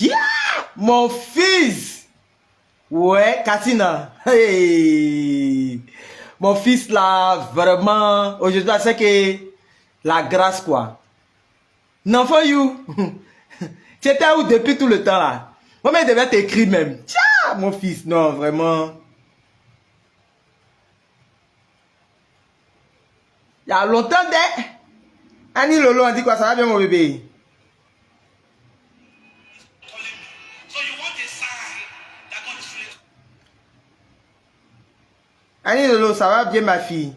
Yeah! Mon fils! Ouais, Katina. Hey. Mon fils là, vraiment, aujourd'hui, c'est que la grâce quoi. Non, for you. Tu étais où depuis tout le temps là? Moi, je devais t'écrire même. Tiens, mon fils, non, vraiment. Il y a longtemps dès. Annie Lolo, on dit quoi? Ça va bien, mon bébé? Annie Lolo, ça va bien, ma fille?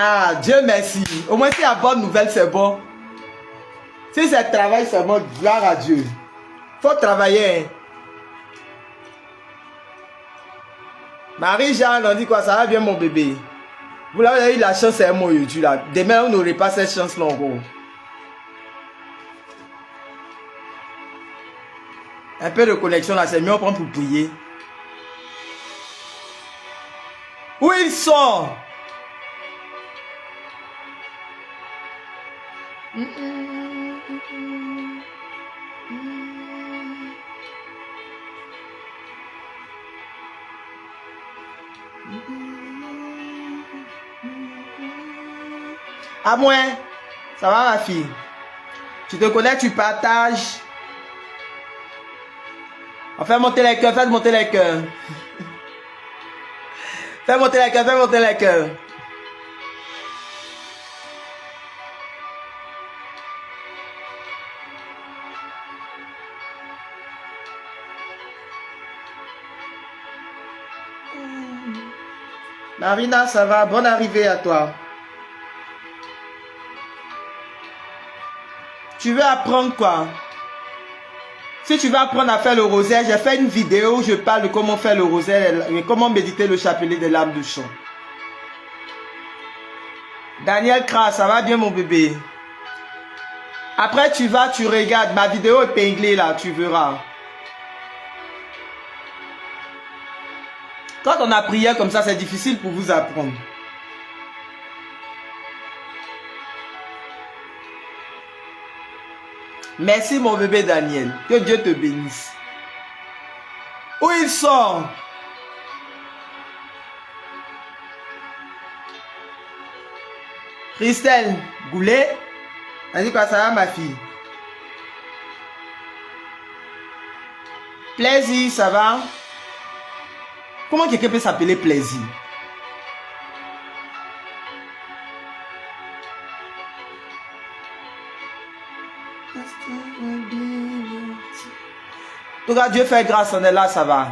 Ah, Dieu merci. Au moins, si la bonne nouvelle, c'est bon. Si c'est travail, c'est bon, gloire à Dieu. Faut travailler. Hein. Marie-Jeanne, on dit quoi? Ça va bien, mon bébé? Vous avez eu la chance, c'est moi, YouTube là. Demain, on n'aurait pas cette chance-là encore. Un peu de connexion là, c'est mieux, on prend pour prier. Où ils sont? À moi, ça va ma fille? Tu te connais, tu partages. On fait monter les cœurs, faites monter les cœurs. Fais monter les cœurs, fais monter les cœurs. Marina, ça va? Bonne arrivée à toi. Tu veux apprendre quoi? Si tu veux apprendre à faire le rosaire, j'ai fait une vidéo où je parle de comment faire le rosaire et comment méditer le chapelet des lames de chant. Daniel Kras, ça va bien mon bébé? Après tu vas, tu regardes, ma vidéo épinglée là, tu verras. Quand on a prié comme ça, c'est difficile pour vous apprendre. Merci mon bébé Daniel. Que Dieu te bénisse. Où ils sont? Christelle Goulet. Elle dit quoi ça va ma fille? Plaisir, ça va? Comment quelqu'un peut s'appeler Plaisir? En tout cas, Dieu fait grâce, on est là, ça va.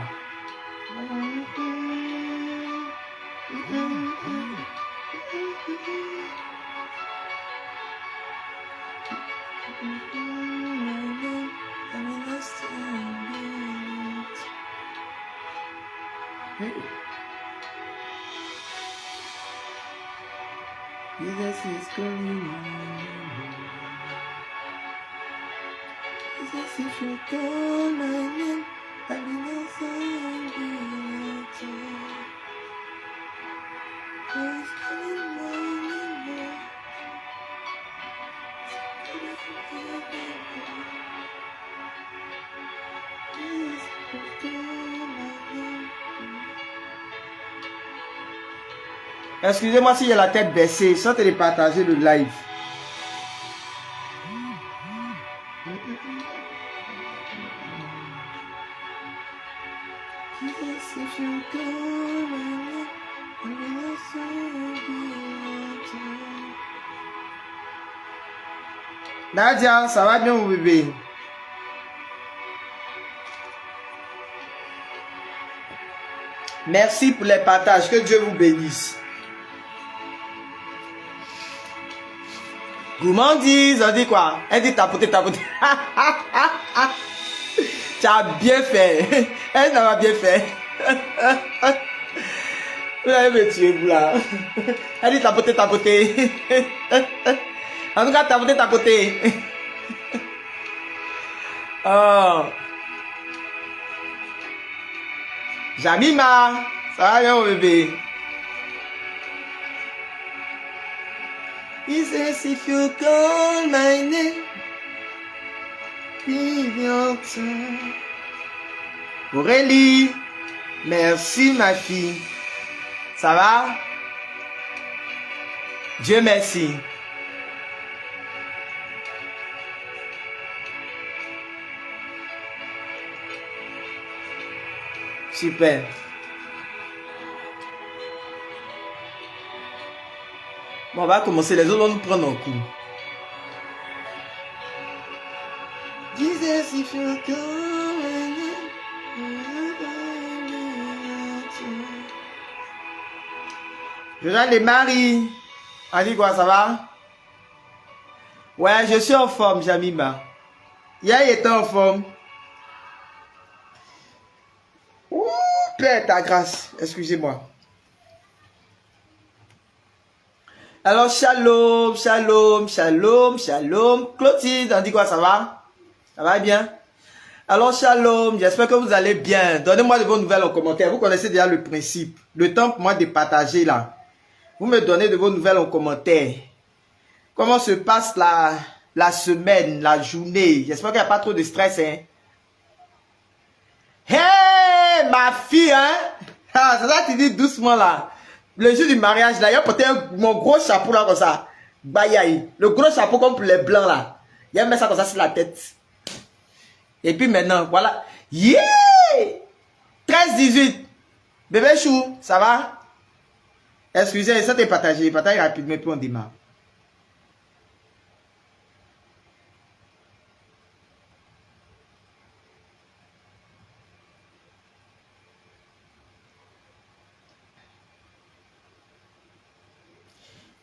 Excusez-moi si j'ai la tête baissée, sans te partager le live. Nadia, ça va bien mon bébé? Merci pour les partages, que Dieu vous bénisse. Gourmandise, on dit quoi? Elle dit tapoter, tapoter. Tu as bien fait. Elle n'a pas bien fait. Vous allez me tuer, vous là. Elle dit tapoter, tapoter. En tout cas, tapoter, tapoter. Oh. Jamima, ça va bien, mon bébé? He says if you call my name, give your time. Aurélie, merci ma fille. Ça va? Dieu merci. Super. Bon, on va commencer. Les autres vont nous prendre en coup. Jesus, if you Jonathan et Marie. On dit quoi, ça va? Ouais, je suis en forme, Jamima. Hier, il était en forme. Ouh, Père, ta grâce. Excusez-moi. Alors, shalom, shalom, shalom, shalom. Clotilde, on dit quoi, ça va? Ça va bien? Alors, shalom, j'espère que vous allez bien. Donnez-moi de vos nouvelles en commentaire. Vous connaissez déjà le principe. Le temps pour moi de partager là. Vous me donnez de vos nouvelles en commentaire. Comment se passe la semaine, la journée? J'espère qu'il n'y a pas trop de stress, hein? Hey, ma fille, hein? Ah, ça tu dis doucement là. Le jour du mariage là, il y a peut-être mon gros chapeau là comme ça. Bayaï. Le gros chapeau comme pour les blancs là. Il y a mis ça comme ça sur la tête. Et puis maintenant, voilà. Yeah! 13-18. Bébé chou, ça va? Excusez, ça t'est partagé. Partage rapidement, puis on démarre.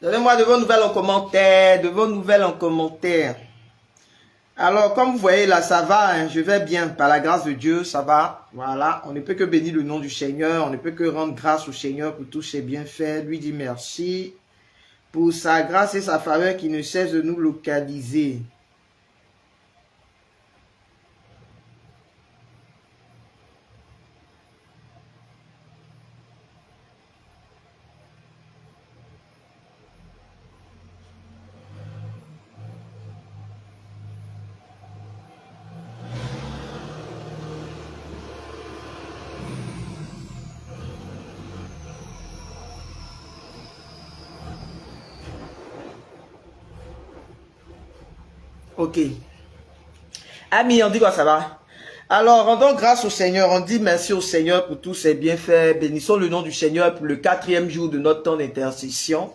Donnez-moi de vos nouvelles en commentaire, de vos nouvelles en commentaire. Alors, comme vous voyez là, ça va, hein, je vais bien, par la grâce de Dieu, ça va. Voilà, on ne peut que bénir le nom du Seigneur, on ne peut que rendre grâce au Seigneur pour tous ses bienfaits, lui dire merci pour sa grâce et sa faveur qui ne cesse de nous localiser. Ok. Amis, on dit quoi, ça va? Alors, rendons grâce au Seigneur, on dit merci au Seigneur pour tous ses bienfaits. Bénissons le nom du Seigneur pour le 4e jour de notre temps d'intercession.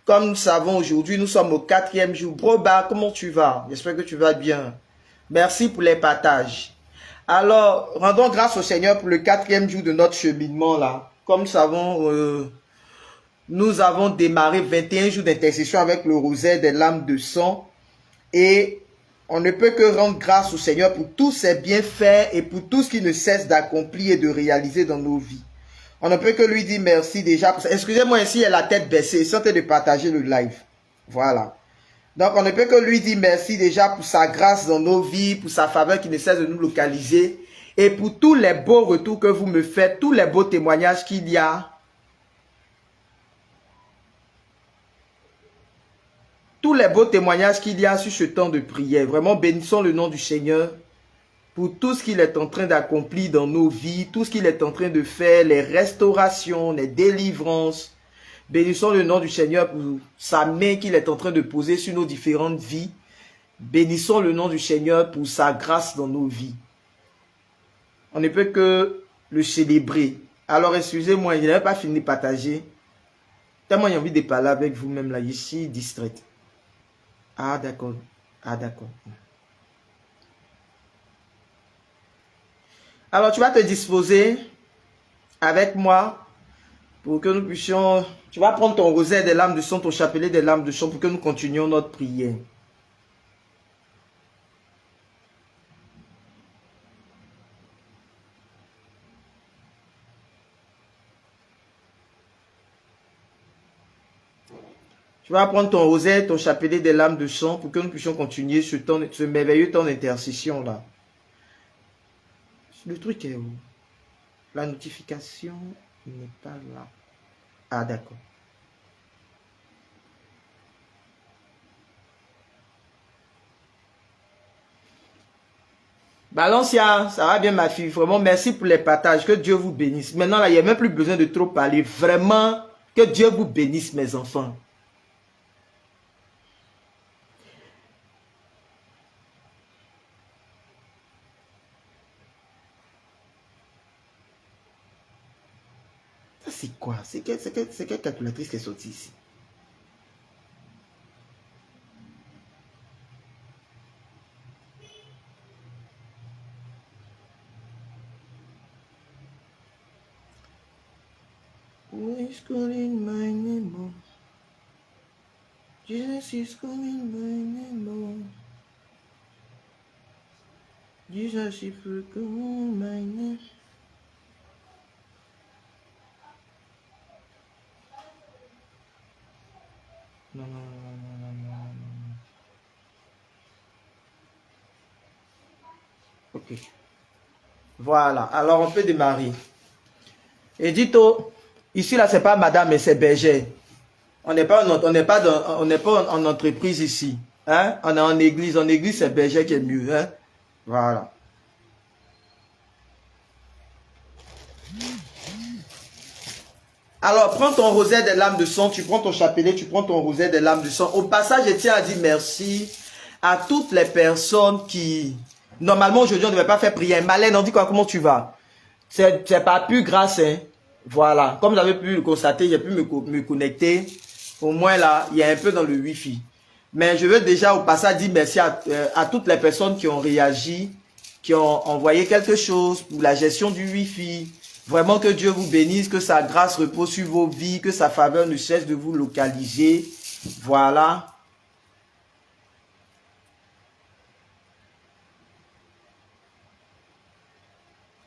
Comme nous savons aujourd'hui, nous sommes au 4e jour. Broba, comment tu vas? J'espère que tu vas bien. Merci pour les partages. Alors, rendons grâce au Seigneur pour le 4e jour de notre cheminement là. Comme nous savons, nous avons démarré 21 jours d'intercession avec le rosaire des lames de sang. Et on ne peut que rendre grâce au Seigneur pour tous ses bienfaits et pour tout ce qu'il ne cesse d'accomplir et de réaliser dans nos vies. On ne peut que lui dire merci déjà pour ça. Excusez-moi ici, il a la tête baissée. Sentez de partager le live. Voilà. Donc, on ne peut que lui dire merci déjà pour sa grâce dans nos vies, pour sa faveur qui ne cesse de nous localiser et pour tous les beaux retours que vous me faites, tous les beaux témoignages qu'il y a. Tous les beaux témoignages qu'il y a sur ce temps de prière. Vraiment, bénissons le nom du Seigneur pour tout ce qu'il est en train d'accomplir dans nos vies, tout ce qu'il est en train de faire, les restaurations, les délivrances. Bénissons le nom du Seigneur pour sa main qu'il est en train de poser sur nos différentes vies. Bénissons le nom du Seigneur pour sa grâce dans nos vies. On ne peut que le célébrer. Alors, excusez-moi, je n'avais pas fini de partager. Tellement j'ai envie de parler avec vous-même là, je suis distraite. Ah, d'accord. Ah, d'accord. Alors, tu vas te disposer avec moi pour que nous puissions... Tu vas prendre ton rosaire des lames de sang, ton chapelet des lames de sang pour que nous continuions notre prière. Tu vas prendre ton rosette, ton chapelet des lames de sang pour que nous puissions continuer ce merveilleux temps d'intercession là. Le truc est où? La notification n'est pas là. Ah d'accord. Balancia, ça va bien ma fille. Vraiment, merci pour les partages. Que Dieu vous bénisse. Maintenant, là, il n'y a même plus besoin de trop parler. Vraiment, que Dieu vous bénisse, mes enfants. Ça, c'est quoi? C'est quelle calculatrice qui est sortie ici? Who is calling my name? Oh? Jesus is calling my name. Oh. Jesus is calling my name. Non, non, non, non, non, non. Ok. Voilà. Alors, on peut démarrer. Et dites-au, ici, là, c'est pas madame, mais c'est berger. On n'est pas en entreprise ici. Hein? On est en église. En église, c'est berger qui est mieux. Hein? Voilà. Alors, prends ton rosaire des lames de sang, tu prends ton chapelet, tu prends ton rosaire des lames de sang. Au passage, je tiens à dire merci à toutes les personnes qui... Normalement, aujourd'hui, on ne devait pas faire prière. Malène, on dit quoi? Comment tu vas? C'est pas plus grâce, hein? Voilà. Comme vous avez pu le constater, j'ai pu me connecter. Au moins, là, il y a un peu dans le Wi-Fi. Mais je veux déjà, au passage, dire merci à toutes les personnes qui ont réagi, qui ont envoyé quelque chose pour la gestion du Wi-Fi. Vraiment que Dieu vous bénisse, que sa grâce repose sur vos vies, que sa faveur ne cesse de vous localiser. Voilà.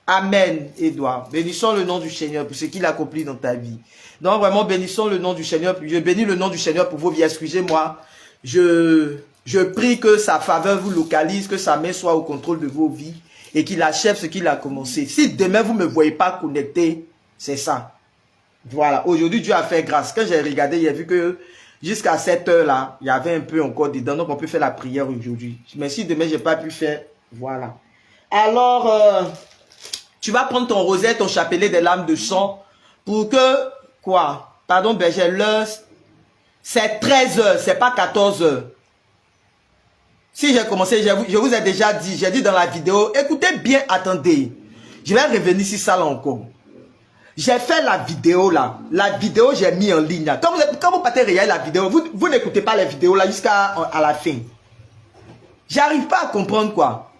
Amen, Edouard. Bénissons le nom du Seigneur pour ce qu'il accomplit dans ta vie. Donc vraiment, bénissons le nom du Seigneur. Je bénis le nom du Seigneur pour vos vies. Excusez-moi. Je prie que sa faveur vous localise, que sa main soit au contrôle de vos vies et qu'il achève ce qu'il a commencé. Si demain vous ne me voyez pas connecté, c'est ça. Voilà. Aujourd'hui, Dieu a fait grâce. Quand j'ai regardé, j'ai vu que jusqu'à cette heure-là, il y avait un peu encore dedans. Donc, on peut faire la prière aujourd'hui. Mais si demain, je n'ai pas pu faire, voilà. Alors, tu vas prendre ton rosaire, ton chapelet des lames de sang pour que, quoi? Pardon, berger, l'heure, c'est 13 heures, c'est pas 14 heures. Si j'ai commencé, je vous ai déjà dit, j'ai dit dans la vidéo, écoutez bien, attendez. Je vais revenir sur ça là encore. J'ai fait la vidéo là. La vidéo, j'ai mis en ligne là. Quand vous partez regarder la vidéo, vous n'écoutez pas les vidéos là jusqu'à la fin. J'arrive pas à comprendre quoi.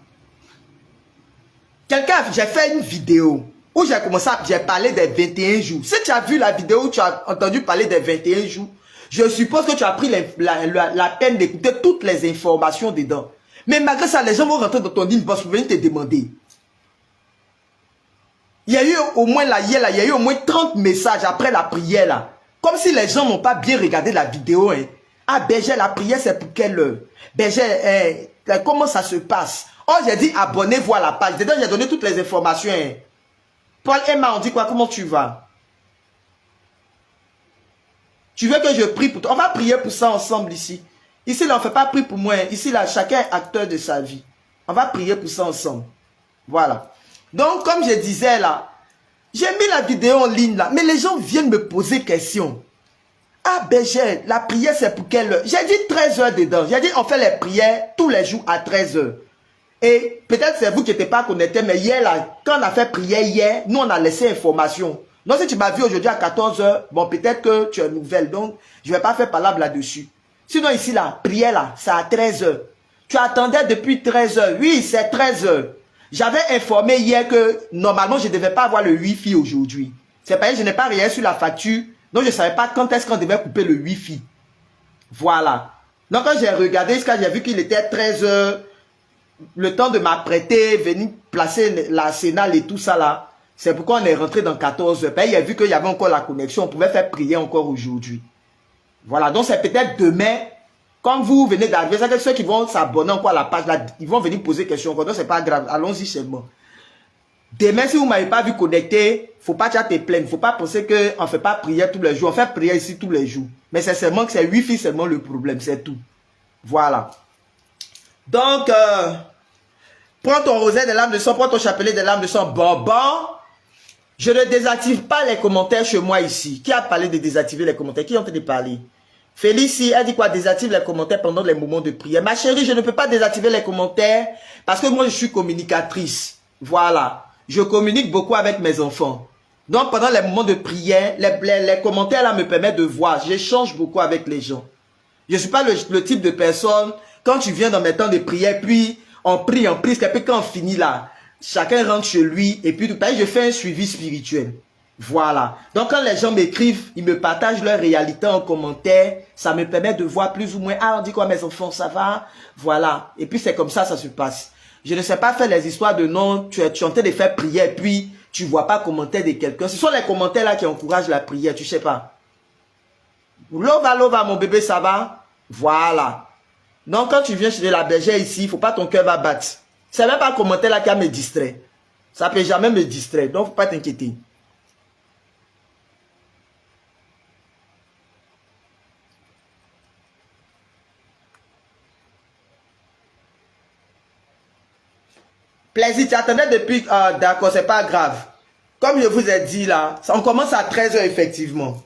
J'ai fait une vidéo où j'ai commencé j'ai parlé des 21 jours. Si tu as vu la vidéo où tu as entendu parler des 21 jours, je suppose que tu as pris la peine d'écouter toutes les informations dedans. Mais malgré ça, les gens vont rentrer dans ton inbox pour venir te demander. Il y a eu au moins hier, il y a eu au moins 30 messages après la prière là. Comme si les gens n'ont pas bien regardé la vidéo. Hein. Ah, berger, la prière c'est pour quelle heure? Berger, comment ça se passe? Oh, j'ai dit abonnez-vous à la page. Dedans, j'ai donné toutes les informations. Hein. Paul Emma, on dit quoi? Comment tu vas? Tu veux que je prie pour toi? On va prier pour ça ensemble ici. Ici, là, on ne fait pas prier pour moi. Ici, là, chacun est acteur de sa vie. On va prier pour ça ensemble. Voilà. Donc, comme je disais là, j'ai mis la vidéo en ligne là, mais les gens viennent me poser question. Ah, berger, la prière, c'est pour quelle heure? J'ai dit 13 heures dedans. J'ai dit, on fait les prières tous les jours à 13 heures. Et peut-être c'est vous qui n'étiez pas connectés, mais hier, là, quand on a fait prière hier, nous, on a laissé information. Donc, si tu m'as vu aujourd'hui à 14 heures, bon, peut-être que tu es nouvelle. Donc, je ne vais pas faire palabre là-dessus. Sinon, ici, là, prière, là, c'est à 13 heures. Tu attendais depuis 13 heures. Oui, c'est 13 heures. J'avais informé hier que, normalement, je ne devais pas avoir le Wi-Fi aujourd'hui. C'est parce que je n'ai pas rien sur la facture. Donc, je ne savais pas quand est-ce qu'on devait couper le Wi-Fi. Voilà. Donc, quand j'ai regardé, j'ai vu qu'il était 13 heures. Le temps de m'apprêter, venir placer l'arsenal et tout ça là. C'est pourquoi on est rentré dans 14 heures. Il a vu qu'il y avait encore la connexion. On pouvait faire prier encore aujourd'hui. Voilà, donc c'est peut-être demain, quand vous venez d'arriver, c'est que ceux qui vont s'abonner encore à la page, là, ils vont venir poser des questions. Donc c'est pas grave, allons-y seulement. Demain, si vous ne m'avez pas vu connecter, faut pas te plaindre. Faut pas penser qu'on ne fait pas prière tous les jours. On fait prière ici tous les jours. Mais c'est seulement que c'est Wi-Fi seulement le problème, c'est tout. Voilà. Donc, prends ton rosaire des lames de sang, prends ton chapelet des lames de sang. Bon. Je ne désactive pas les commentaires chez moi ici. Qui a parlé de désactiver les commentaires? Qui ont entendu parler? Félicie, elle dit quoi? Désactive les commentaires pendant les moments de prière. Ma chérie, je ne peux pas désactiver les commentaires parce que moi, je suis communicatrice. Voilà. Je communique beaucoup avec mes enfants. Donc, pendant les moments de prière, les commentaires là me permettent de voir. J'échange beaucoup avec les gens. Je ne suis pas le type de personne, quand tu viens dans mes temps de prière, puis on prie, et puis quand on finit là, chacun rentre chez lui, et puis je fais un suivi spirituel. Voilà. Donc, quand les gens m'écrivent, ils me partagent leur réalité en commentaire, ça me permet de voir plus ou moins, ah, on dit quoi mes enfants, ça va? Voilà. Et puis, c'est comme ça se passe. Je ne sais pas faire les histoires de non, tu es en train de faire prière, puis tu ne vois pas commentaire de quelqu'un. Ce sont les commentaires là qui encouragent la prière, tu ne sais pas. Lova, mon bébé, ça va? Voilà. Donc, quand tu viens chez la bergère ici, il ne faut pas ton cœur va battre. C'est même pas un commentaire là qui me distrait. Ça ne peut jamais me distraire, donc il ne faut pas t'inquiéter. Plaisir, tu attendais depuis... d'accord, c'est pas grave. Comme je vous ai dit là, on commence à 13 h effectivement.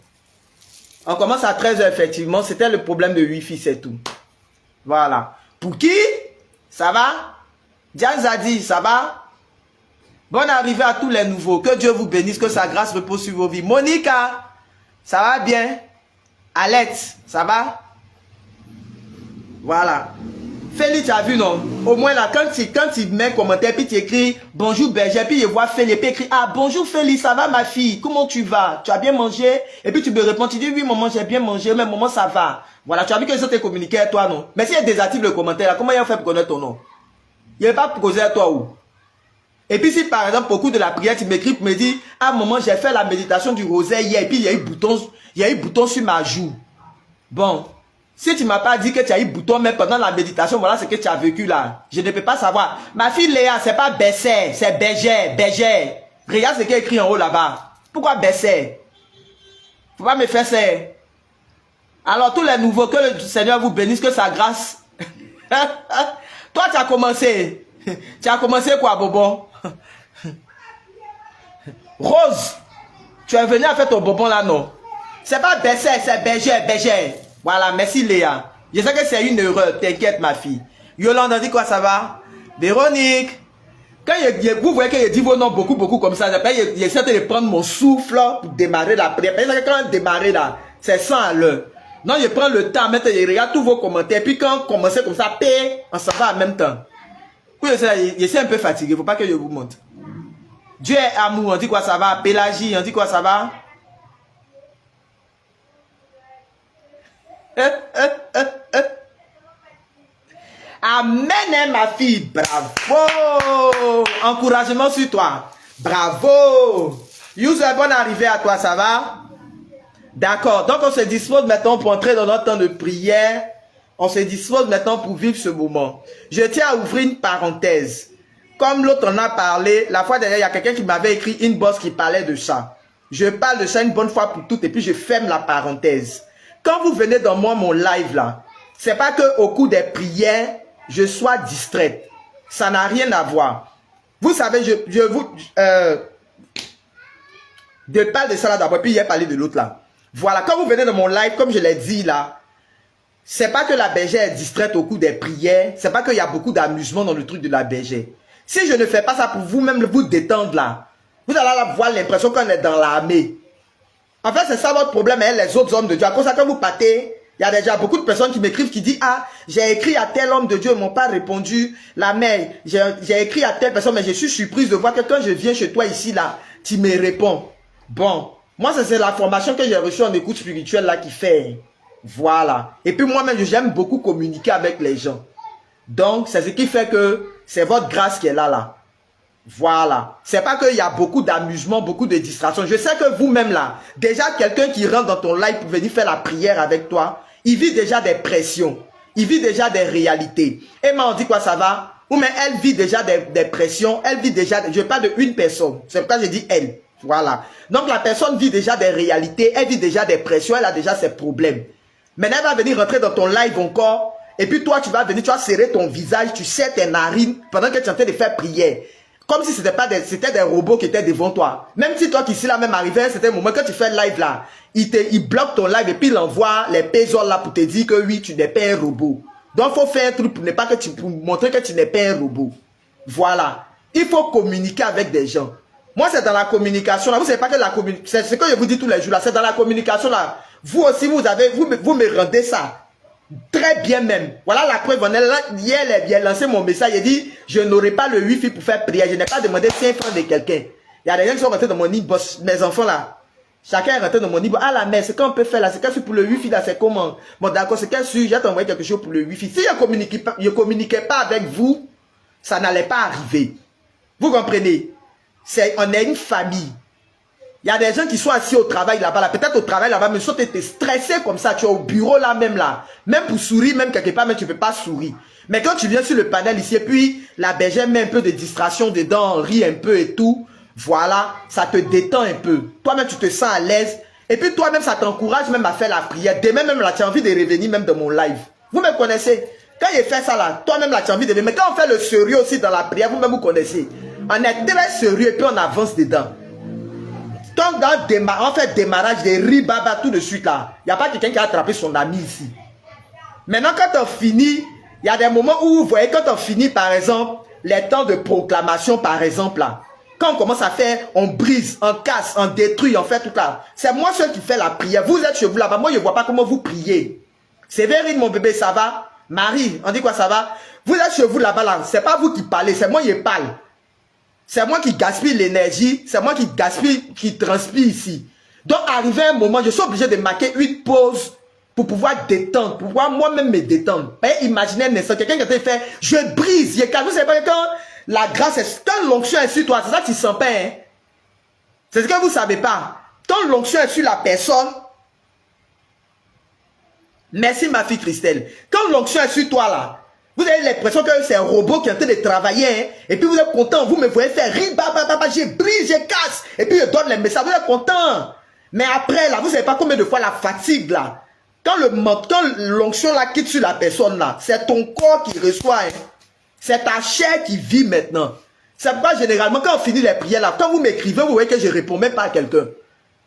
On commence à 13 h effectivement. C'était le problème de Wi-Fi, c'est tout. Voilà. Pour qui? Ça va? Diane Zadi, ça va? Bonne arrivée à tous les nouveaux. Que Dieu vous bénisse, que sa grâce repose sur vos vies. Monica, ça va bien? Alex, ça va? Voilà. Félix, tu as vu, non? Au moins là, quand tu mets un commentaire, puis tu écris bonjour berger, puis je vois Félix, puis écrit ah bonjour Félix, ça va ma fille? Comment tu vas? Tu as bien mangé? Et puis tu me réponds, tu dis oui maman, j'ai bien mangé, mais maman ça va. Voilà, tu as vu que ça t'est communiqué à toi, non? Mais si elle désactive le commentaire là, comment il a fait pour connaître ton nom? Il n'est pas posé à toi où? Et puis si par exemple, au cours de la prière, tu m'écris pour me dire ah maman, j'ai fait la méditation du rosaire hier, et puis il y a eu bouton sur ma joue. Bon. Si tu ne m'as pas dit que tu as eu bouton, mais pendant la méditation, voilà ce que tu as vécu là. Je ne peux pas savoir. Ma fille Léa, c'est pas Besser, c'est Berger. Regarde ce qui est écrit en haut là-bas. Pourquoi Besser? Faut pas me faire ça. Alors tous les nouveaux, que le Seigneur vous bénisse, que sa grâce. Toi, tu as commencé. Tu as commencé quoi, Bobo? Rose, tu es venu à faire ton bonbon là, non? C'est pas Besser, c'est Berger. Voilà, merci Léa. Je sais que c'est une erreur, t'inquiète ma fille. Yolande, dit quoi, ça va? Véronique. Quand vous voyez que je dis vos noms beaucoup comme ça, j'essaie de prendre mon souffle pour démarrer la prière. Parce que quand démarrer là, c'est 100 à l'heure. Non, je prends le temps, maintenant je regarde tous vos commentaires, puis quand on commence comme ça, on s'en va en même temps. Oui, je suis un peu fatigué, il ne faut pas que je vous montre. Dieu est amour, on dit quoi, ça va? Pélagie, on dit quoi, ça va? Amen, ma fille. Bravo. Encouragement sur toi. Bravo. Youssef, bonne arrivée à toi, ça va? D'accord. Donc, on se dispose maintenant pour entrer dans notre temps de prière. On se dispose maintenant pour vivre ce moment. Je tiens à ouvrir une parenthèse. Comme l'autre en a parlé, la fois dernière, il y a quelqu'un qui m'avait écrit une bosse qui parlait de ça. Je parle de ça une bonne fois pour toutes et puis je ferme la parenthèse. Quand vous venez dans mon live là, c'est pas que au cours des prières, je sois distraite. Ça n'a rien à voir. Vous savez, je parle de ça là d'abord, puis il a parlé de l'autre là. Voilà, quand vous venez dans mon live, comme je l'ai dit là, c'est pas que la bergère est distraite au cours des prières, c'est pas qu'il y a beaucoup d'amusement dans le truc de la bergère. Si je ne fais pas ça pour vous-même vous détendre là, vous allez avoir l'impression qu'on est dans l'armée. En fait, c'est ça votre problème, hein, les autres hommes de Dieu. À cause de ça, quand vous partez, il y a déjà beaucoup de personnes qui m'écrivent, qui disent, ah, j'ai écrit à tel homme de Dieu, ils ne m'ont pas répondu. La mère, j'ai écrit à telle personne, mais je suis surprise de voir que quand je viens chez toi ici, là, tu me réponds. Bon, moi, c'est la formation que j'ai reçue en écoute spirituelle, là, qui fait. Voilà. Et puis moi-même, j'aime beaucoup communiquer avec les gens. Donc, c'est ce qui fait que c'est votre grâce qui est là, là. Voilà. C'est pas qu'il y a beaucoup d'amusement, beaucoup de distractions. Je sais que vous-même là, déjà quelqu'un qui rentre dans ton live pour venir faire la prière avec toi, il vit déjà des pressions. Il vit déjà des réalités. Et moi on dit quoi ça va? Ou mais elle vit déjà des pressions. Elle vit déjà, je parle d'une personne. C'est pourquoi je dis elle. Voilà. Donc la personne vit déjà des réalités. Elle vit déjà des pressions. Elle a déjà ses problèmes. Maintenant elle va venir rentrer dans ton live encore. Et puis toi tu vas venir, tu vas serrer ton visage, tu serres tes narines pendant que tu es en train de faire prière. Comme si c'était des robots qui étaient devant toi. Même si toi qui ici là même arrivé, c'était un moment quand tu fais le live là, il bloque ton live et puis il envoie les pésoles là pour te dire que oui, tu n'es pas un robot. Donc il faut faire un truc pour montrer que tu n'es pas un robot. Voilà. Il faut communiquer avec des gens. Moi c'est dans la communication là. Vous savez pas que la communication, c'est ce que je vous dis tous les jours là, c'est dans la communication là. Vous aussi vous me rendez ça. Très bien même. Voilà la preuve. Hier, il a lancé mon message. Il dit, je n'aurai pas le wifi pour faire prière. Je n'ai pas demandé 5 francs de quelqu'un. Il y a des gens qui sont rentrés dans mon inbox. Mes enfants là. Chacun est rentré dans mon inbox. Ah la mère, c'est qu'on peut faire là. C'est qu'est-ce pour le wifi là, c'est comment? Bon d'accord, c'est qu'est-ce que j'ai envoyé quelque chose pour le wifi. Si je communiquais pas avec vous, ça n'allait pas arriver. Vous comprenez? On est une famille. Il y a des gens qui sont assis au travail là-bas, là. Peut-être au travail là-bas, mais soit tu es stressé comme ça, tu es au bureau là même là. Même pour sourire, même quelque part, mais tu ne peux pas sourire. Mais quand tu viens sur le panel ici, et puis la bergère met un peu de distraction dedans, rit un peu et tout, voilà, ça te détend un peu. Toi-même, tu te sens à l'aise. Et puis toi-même, ça t'encourage même à faire la prière. Demain même là, tu as envie de revenir même dans mon live. Vous me connaissez. Quand il fait ça là, toi-même là, tu as envie de revenir. Mais quand on fait le sérieux aussi dans la prière, vous-même vous connaissez. On est très sérieux et puis on avance dedans. Quand on fait démarrage des ribaba tout de suite là, il n'y a pas quelqu'un qui a attrapé son ami ici. Maintenant quand on finit, il y a des moments où vous voyez quand on finit par exemple, les temps de proclamation par exemple là, quand on commence à faire, on brise, on casse, on détruit, on fait tout là. C'est moi seul qui fais la prière. Vous êtes chez vous là-bas, moi je ne vois pas comment vous priez. Sévérine mon bébé, ça va? Marie, on dit quoi ça va? Vous êtes chez vous là-bas là, c'est pas vous qui parlez, c'est moi qui parle. C'est moi qui gaspille l'énergie, c'est moi qui gaspille, qui transpire ici. Donc, arrivé un moment, je suis obligé de marquer une pause pour pouvoir détendre, pour pouvoir moi-même me détendre. Et imaginez un instant, quelqu'un qui a fait, je brise, je casse. Vous savez pas quand la grâce est, quand l'onction est sur toi, c'est ça que tu sens pas, hein? C'est ce que vous savez pas. Quand l'onction est sur la personne, merci ma fille Christelle. Quand l'onction est sur toi là, vous avez l'impression que c'est un robot qui est en train de travailler, hein? Et puis vous êtes content, vous me voyez faire rire, je brise, je casse, et puis je donne les messages, vous êtes content. Mais après là, vous savez pas combien de fois la fatigue là, quand l'onction là quitte sur la personne là, c'est ton corps qui reçoit, hein? C'est ta chair qui vit maintenant. C'est pourquoi généralement quand on finit les prières là, quand vous m'écrivez, vous voyez que je réponds même pas à quelqu'un.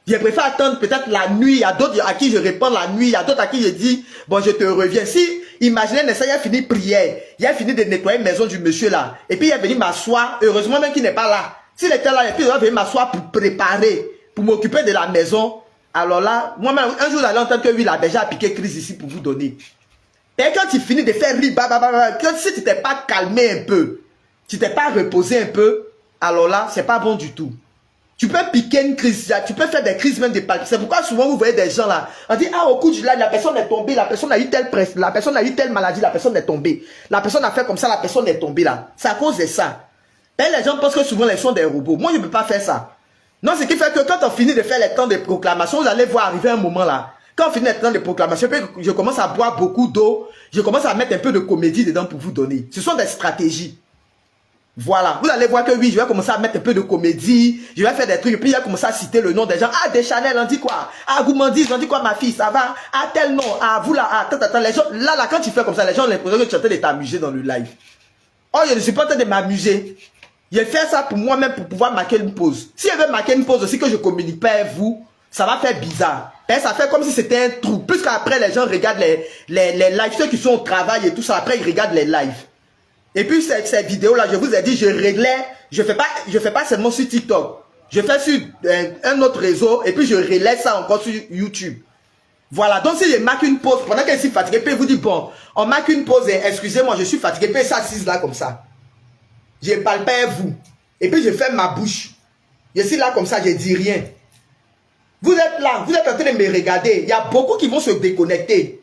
Je préfère attendre peut-être la nuit. Il y a d'autres à qui je réponds la nuit. Il y a d'autres à qui je dis, bon, je te reviens. Si, imaginez, il a fini prière. Il a fini de nettoyer la maison du monsieur là. Et puis il est venu m'asseoir. Heureusement même qu'il n'est pas là. S'il était là, et puis il va venir m'asseoir pour préparer, pour m'occuper de la maison. Alors là, moi-même, un jour, j'allais entendre que oui, la bergère a piqué crise ici pour vous donner. Et quand tu finis de faire rire, si tu t'es pas calmé un peu, tu t'es pas reposé un peu, alors là, c'est pas bon du tout. Tu peux piquer une crise, tu peux faire des crises même de palpitation. C'est pourquoi souvent vous voyez des gens là, on dit ah au coup du live, la personne est tombée, la personne a eu telle presse, la personne a eu telle maladie, la personne est tombée. La personne a fait comme ça, la personne est tombée là. C'est à cause de ça. Et les gens pensent que souvent les sont des robots. Moi je ne peux pas faire ça. Non, ce qui fait que quand on finit de faire les temps de proclamation, vous allez voir arriver un moment là. Quand on finit les temps de proclamation, je commence à boire beaucoup d'eau, je commence à mettre un peu de comédie dedans pour vous donner. Ce sont des stratégies. Voilà, vous allez voir que oui, je vais commencer à mettre un peu de comédie, je vais faire des trucs, et puis il va commencer à citer le nom des gens. Ah, des Chanel, on dit quoi? Ah, Gourmandise, on dit quoi ma fille, ça va? Ah, tel nom, ah, vous là, ah, attends, les gens, là, quand tu fais comme ça, les gens ont l'impression que tu es en train de t'amuser dans le live. Oh, je ne suis pas en train de m'amuser. Je fais ça pour moi-même pour pouvoir marquer une pause. Si je veux marquer une pause aussi que je communique pas avec vous, ça va faire bizarre. Et ça fait comme si c'était un trou. Plus qu'après, les gens regardent les lives, ceux qui sont au travail et tout ça, après ils regardent les lives. Et puis cette vidéo-là, je vous ai dit, je réglais, je fais pas seulement sur TikTok. Je fais sur un autre réseau et puis je relais ça encore sur YouTube. Voilà, donc si je marque une pause, pendant qu'elle est fatiguée, puis vous dit, bon, on marque une pause et excusez-moi, je suis fatigué, puis ça assise là comme ça. Je ne parle pas à vous. Et puis je ferme ma bouche. Je suis là comme ça, je ne dis rien. Vous êtes là, vous êtes en train de me regarder. Il y a beaucoup qui vont se déconnecter.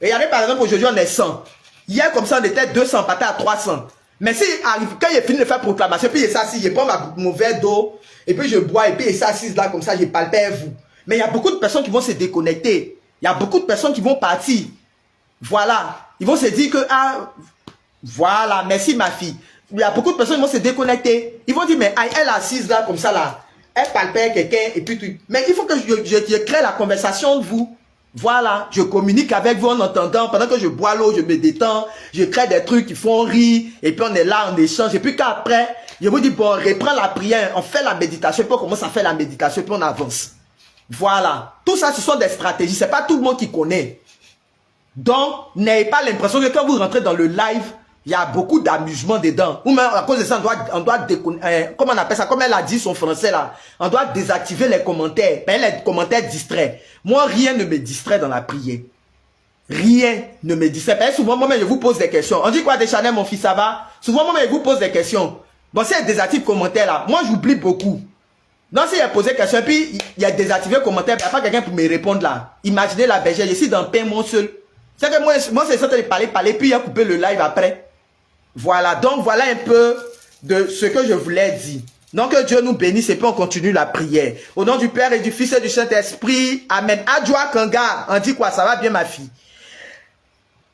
Regardez par exemple, aujourd'hui on est 100. Hier, comme ça, on était 200, pas à 300. Mais si arrive, quand il fini de faire proclamation, puis il s'assit, il prend mon verre d'eau, et puis je bois, et puis il s'assit là comme ça, je palpère vous. Mais il y a beaucoup de personnes qui vont se déconnecter. Il y a beaucoup de personnes qui vont partir. Voilà. Ils vont se dire que, ah, voilà, merci ma fille. Il y a beaucoup de personnes qui vont se déconnecter. Ils vont dire, mais elle est assise là comme ça là. Elle palpère quelqu'un, et puis tout. Mais il faut que je crée la conversation de vous. Voilà, je communique avec vous en entendant, pendant que je bois l'eau, je me détends, je crée des trucs qui font rire, et puis on est là, on échange, et puis qu'après, je vous dis, bon, on reprend la prière, on fait la méditation, puis on commence à faire la méditation, puis on avance. Voilà, tout ça, ce sont des stratégies, c'est pas tout le monde qui connaît. Donc, n'ayez pas l'impression que quand vous rentrez dans le live, il y a beaucoup d'amusement dedans. Ou même à cause de ça, on doit comment on appelle ça, comme elle a dit son français là, on doit désactiver les commentaires. Ben, les commentaires distraient. Moi, rien ne me distrait dans la prière. Rien ne me distrait. Ben, souvent, moi-même, je vous pose des questions. On dit quoi, Deschanel, mon fils, ça va? Souvent, moi-même, je vous pose des questions. Bon, si elle désactive commentaires là, moi, j'oublie beaucoup. Donc, si elle posé des questions, puis il y a désactivé commentaires, il n'y a pas quelqu'un pour me répondre là. Imaginez la bergère, je suis dans le pain, mon seul. C'est que moi c'est ça de parler, puis il a coupé le live après. Voilà, donc voilà un peu de ce que je voulais dire. Donc que Dieu nous bénisse et puis on continue la prière. Au nom du Père et du Fils et du Saint-Esprit, Amen. Adjoa Kanga, on dit quoi? Ça va bien ma fille?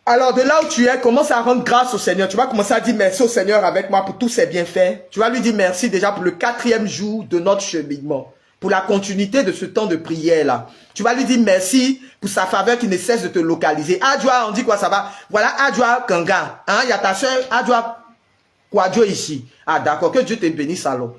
Alors de là où tu es, commence à rendre grâce au Seigneur. Tu vas commencer à dire merci au Seigneur avec moi pour tous ses bienfaits. Tu vas lui dire merci déjà pour le 4e jour de notre cheminement. Pour la continuité de ce temps de prière là. Tu vas lui dire merci pour sa faveur qui ne cesse de te localiser. Adjoa, on dit quoi, ça va? Voilà Adjoa Kanga. Hein, il y a ta soeur Adjoa Kwadjo ici. Ah d'accord, que Dieu te bénisse alors.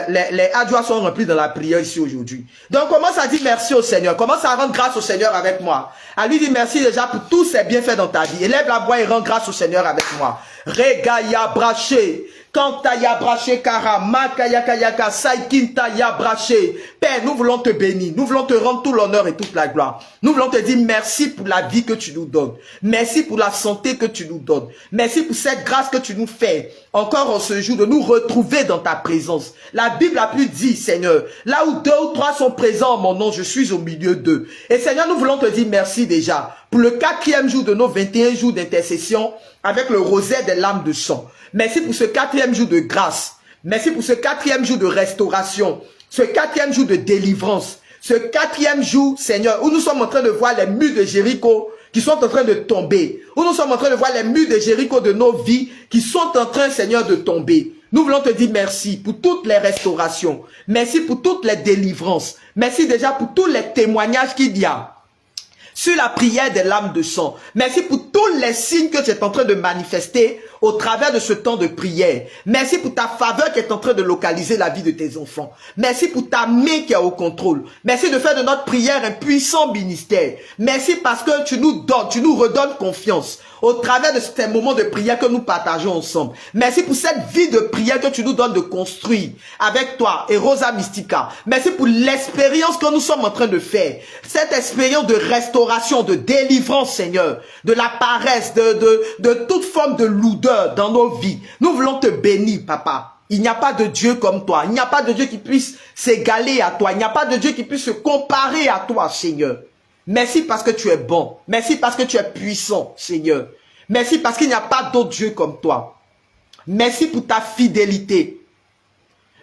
Les Adjoa sont remplis dans la prière ici aujourd'hui. Donc commence à dire merci au Seigneur. Commence à rendre grâce au Seigneur avec moi. À lui dire merci déjà pour tous ses bienfaits dans ta vie. Élève la voix et rends grâce au Seigneur avec moi. Regaya braché. Kantaya braché kara, makaya kayaka, saikintaya braché. Père, nous voulons te bénir, nous voulons te rendre tout l'honneur et toute la gloire. Nous voulons te dire merci pour la vie que tu nous donnes. Merci pour la santé que tu nous donnes. Merci pour cette grâce que tu nous fais. Encore en ce jour de nous retrouver dans ta présence. La Bible a pu dire, Seigneur, là où 2 ou 3 sont présents en mon nom, je suis au milieu d'eux. Et Seigneur, nous voulons te dire merci déjà pour le 4e jour de nos 21 jours d'intercession avec le rosaire des lames de sang. Merci pour ce 4e jour de grâce. Merci pour ce 4e jour de restauration. Ce 4e jour de délivrance. Ce 4e jour, Seigneur, où nous sommes en train de voir les murs de Jéricho qui sont en train de tomber. Où nous sommes en train de voir les murs de Jéricho de nos vies qui sont en train, Seigneur, de tomber. Nous voulons te dire merci pour toutes les restaurations. Merci pour toutes les délivrances. Merci déjà pour tous les témoignages qu'il y a sur la prière des lames de sang. Merci pour tous les signes que tu es en train de manifester au travers de ce temps de prière. Merci pour ta faveur qui est en train de localiser la vie de tes enfants. Merci pour ta main qui est au contrôle. Merci de faire de notre prière un puissant ministère. Merci parce que tu nous donnes, tu nous redonnes confiance au travers de ces moments de prière que nous partageons ensemble. Merci pour cette vie de prière que tu nous donnes de construire avec toi et Rosa Mystica. Merci pour l'expérience que nous sommes en train de faire. Cette expérience de restauration, de délivrance, Seigneur, de la paresse, de toute forme de lourdeur dans nos vies. Nous voulons te bénir, Papa. Il n'y a pas de Dieu comme toi. Il n'y a pas de Dieu qui puisse s'égaler à toi. Il n'y a pas de Dieu qui puisse se comparer à toi, Seigneur. Merci parce que tu es bon. Merci parce que tu es puissant, Seigneur. Merci parce qu'il n'y a pas d'autre Dieu comme toi. Merci pour ta fidélité.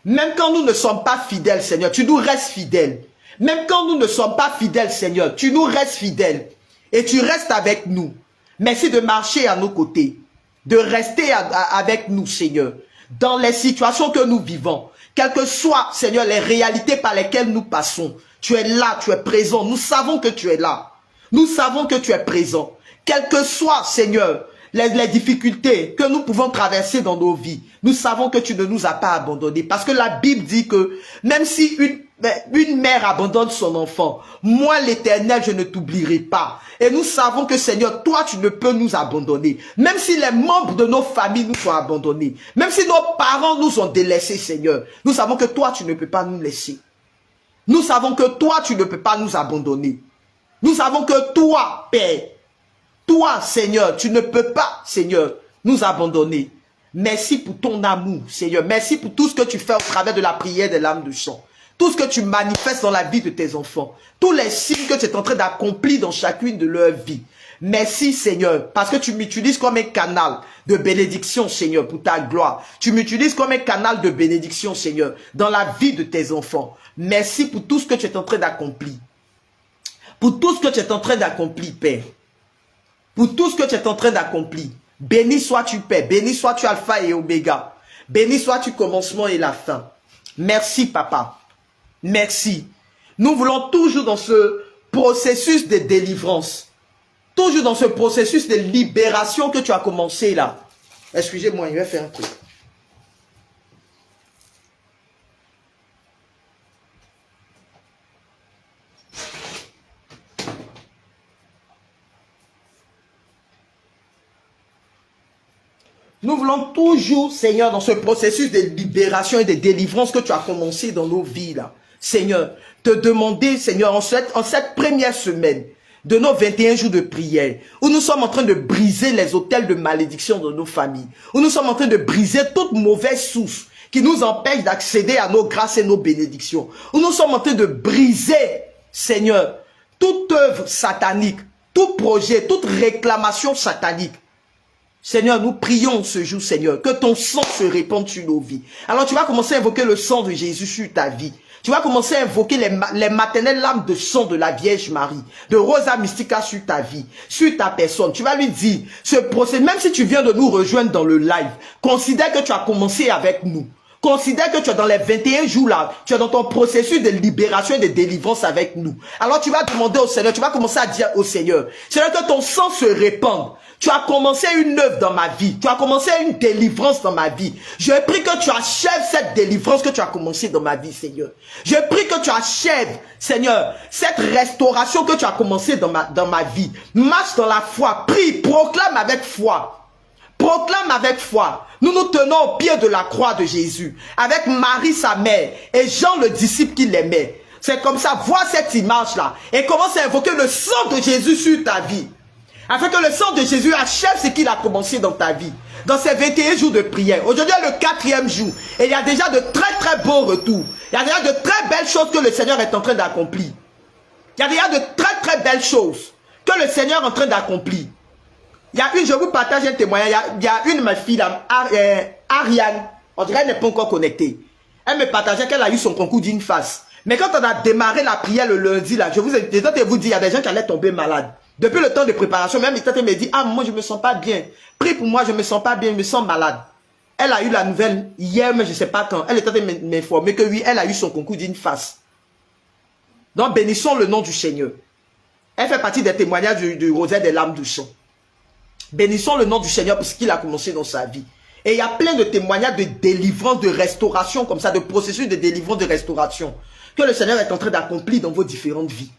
Même quand nous ne sommes pas fidèles, Seigneur, tu nous restes fidèles. Même quand nous ne sommes pas fidèles, Seigneur, tu nous restes fidèles. Et tu restes avec nous. Merci de marcher à nos côtés. De rester avec nous, Seigneur. Dans les situations que nous vivons. Quelles que soient, Seigneur, les réalités par lesquelles nous passons. Tu es là, tu es présent. Nous savons que tu es là. Nous savons que tu es présent. Quelles que soient, Seigneur, les difficultés que nous pouvons traverser dans nos vies, nous savons que tu ne nous as pas abandonnés. Parce que la Bible dit que même si une mère abandonne son enfant, moi l'Éternel, je ne t'oublierai pas. Et nous savons que Seigneur, toi tu ne peux nous abandonner. Même si les membres de nos familles nous ont abandonnés, même si nos parents nous ont délaissés, Seigneur, nous savons que toi tu ne peux pas nous laisser. Nous savons que toi tu ne peux pas nous abandonner. Nous savons que toi, Père, toi, Seigneur, tu ne peux pas, Seigneur, nous abandonner. Merci pour ton amour, Seigneur. Merci pour tout ce que tu fais au travers de la prière des lames de sang. Tout ce que tu manifestes dans la vie de tes enfants. Tous les signes que tu es en train d'accomplir dans chacune de leurs vies. Merci, Seigneur, parce que tu m'utilises comme un canal de bénédiction, Seigneur, pour ta gloire. Tu m'utilises comme un canal de bénédiction, Seigneur, dans la vie de tes enfants. Merci pour tout ce que tu es en train d'accomplir. Pour tout ce que tu es en train d'accomplir, Père. Pour tout ce que tu es en train d'accomplir. Béni sois-tu, Père. Béni sois-tu, Alpha et Oméga. Béni sois-tu, commencement et la fin. Merci, Papa. Merci. Nous voulons toujours dans ce processus de délivrance. Toujours dans ce processus de libération que tu as commencé là. Excusez-moi, il va faire un truc. Nous voulons toujours, Seigneur, dans ce processus de libération et de délivrance que tu as commencé dans nos vies là. Seigneur, te demander, Seigneur, en cette première semaine, de nos 21 jours de prière, où nous sommes en train de briser les autels de malédiction de nos familles, où nous sommes en train de briser toute mauvaise source qui nous empêche d'accéder à nos grâces et nos bénédictions, où nous sommes en train de briser, Seigneur, toute œuvre satanique, tout projet, toute réclamation satanique. Seigneur, nous prions ce jour, Seigneur, que ton sang se répande sur nos vies. Alors tu vas commencer à invoquer le sang de Jésus sur ta vie. Tu vas commencer à invoquer les maternelles lames de sang de la Vierge Marie, de Rosa Mystica sur ta vie, sur ta personne. Tu vas lui dire, ce procès, même si tu viens de nous rejoindre dans le live, considère que tu as commencé avec nous. Considère que tu es dans les 21 jours là, tu es dans ton processus de libération et de délivrance avec nous. Alors tu vas demander au Seigneur, tu vas commencer à dire au Seigneur, Seigneur, que ton sang se répande. Tu as commencé une œuvre dans ma vie. Tu as commencé une délivrance dans ma vie. Je prie que tu achèves cette délivrance que tu as commencé dans ma vie, Seigneur. Je prie que tu achèves, Seigneur, cette restauration que tu as commencé dans ma vie. Marche dans la foi. Prie, proclame avec foi. Proclame avec foi. Nous nous tenons au pied de la croix de Jésus. Avec Marie, sa mère, et Jean, le disciple qui l'aimait. C'est comme ça. Vois cette image-là. Et commence à invoquer le sang de Jésus sur ta vie. Afin que le sang de Jésus achève ce qu'il a commencé dans ta vie. Dans ces 21 jours de prière. Aujourd'hui est le 4e jour. Et il y a déjà de très très beaux retours. Il y a déjà de très belles choses que le Seigneur est en train d'accomplir. Il y a déjà de très très belles choses que le Seigneur est en train d'accomplir. Il y a une, je vous partage un témoignage. Il y a une, ma fille, Ariane. On dirait qu'elle n'est pas encore connectée. Elle me partageait qu'elle a eu son concours d'une face. Mais quand on a démarré la prière le lundi, là, je vous ai dit, il y a des gens qui allaient tomber malades. Depuis le temps de préparation, même il me dit, ah, moi je me sens pas bien. Prie pour moi, je me sens pas bien, je me sens malade. Elle a eu la nouvelle hier, mais je sais pas quand. Elle est en train de m'informer que oui, elle a eu son concours d'une face. Donc bénissons le nom du Seigneur. Elle fait partie des témoignages du rosaire des larmes du sang. Bénissons le nom du Seigneur pour ce qu'il a commencé dans sa vie. Et il y a plein de témoignages de délivrance, de restauration, comme ça, de processus de délivrance, de restauration, que le Seigneur est en train d'accomplir dans vos différentes vies.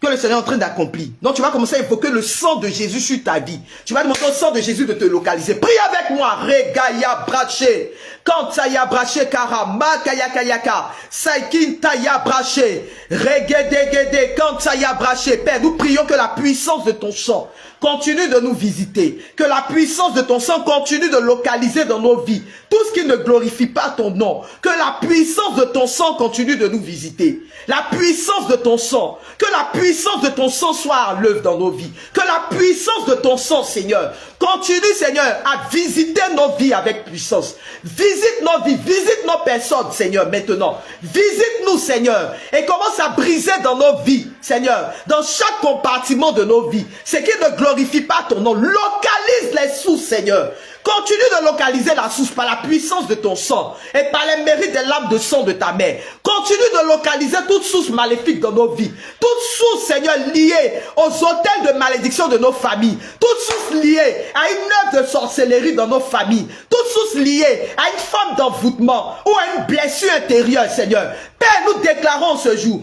Que le Seigneur est en train d'accomplir. Donc tu vas commencer à évoquer le sang de Jésus sur ta vie. Tu vas demander au sang de Jésus de te localiser. Prie avec moi. Regaya braché. Kantaya braché karama kaya kayaka. Saikin taya braché. Regedegede kantaya braché. Père, nous prions que la puissance de ton sang continue de nous visiter. Que la puissance de ton sang continue de localiser dans nos vies tout ce qui ne glorifie pas ton nom. Que la puissance de ton sang continue de nous visiter. La puissance de ton sang. Que la puissance de ton sang soit à l'œuvre dans nos vies. Que la puissance de ton sang, Seigneur, continue, Seigneur, à visiter nos vies avec puissance. Visite nos vies, visite nos personnes, Seigneur, maintenant. Visite-nous, Seigneur, et commence à briser dans nos vies, Seigneur, dans chaque compartiment de nos vies, ce qui ne glorifie pas ton nom. Localise les sources, Seigneur. Continue de localiser la source par la puissance de ton sang et par les mérites des lames de sang de ta mère. Continue de localiser toute source maléfique dans nos vies. Toute source, Seigneur, liée aux autels de malédiction de nos familles. Toute source liée à une œuvre de sorcellerie dans nos familles. Toute source liée à une forme d'envoûtement ou à une blessure intérieure, Seigneur. Père, nous déclarons ce jour.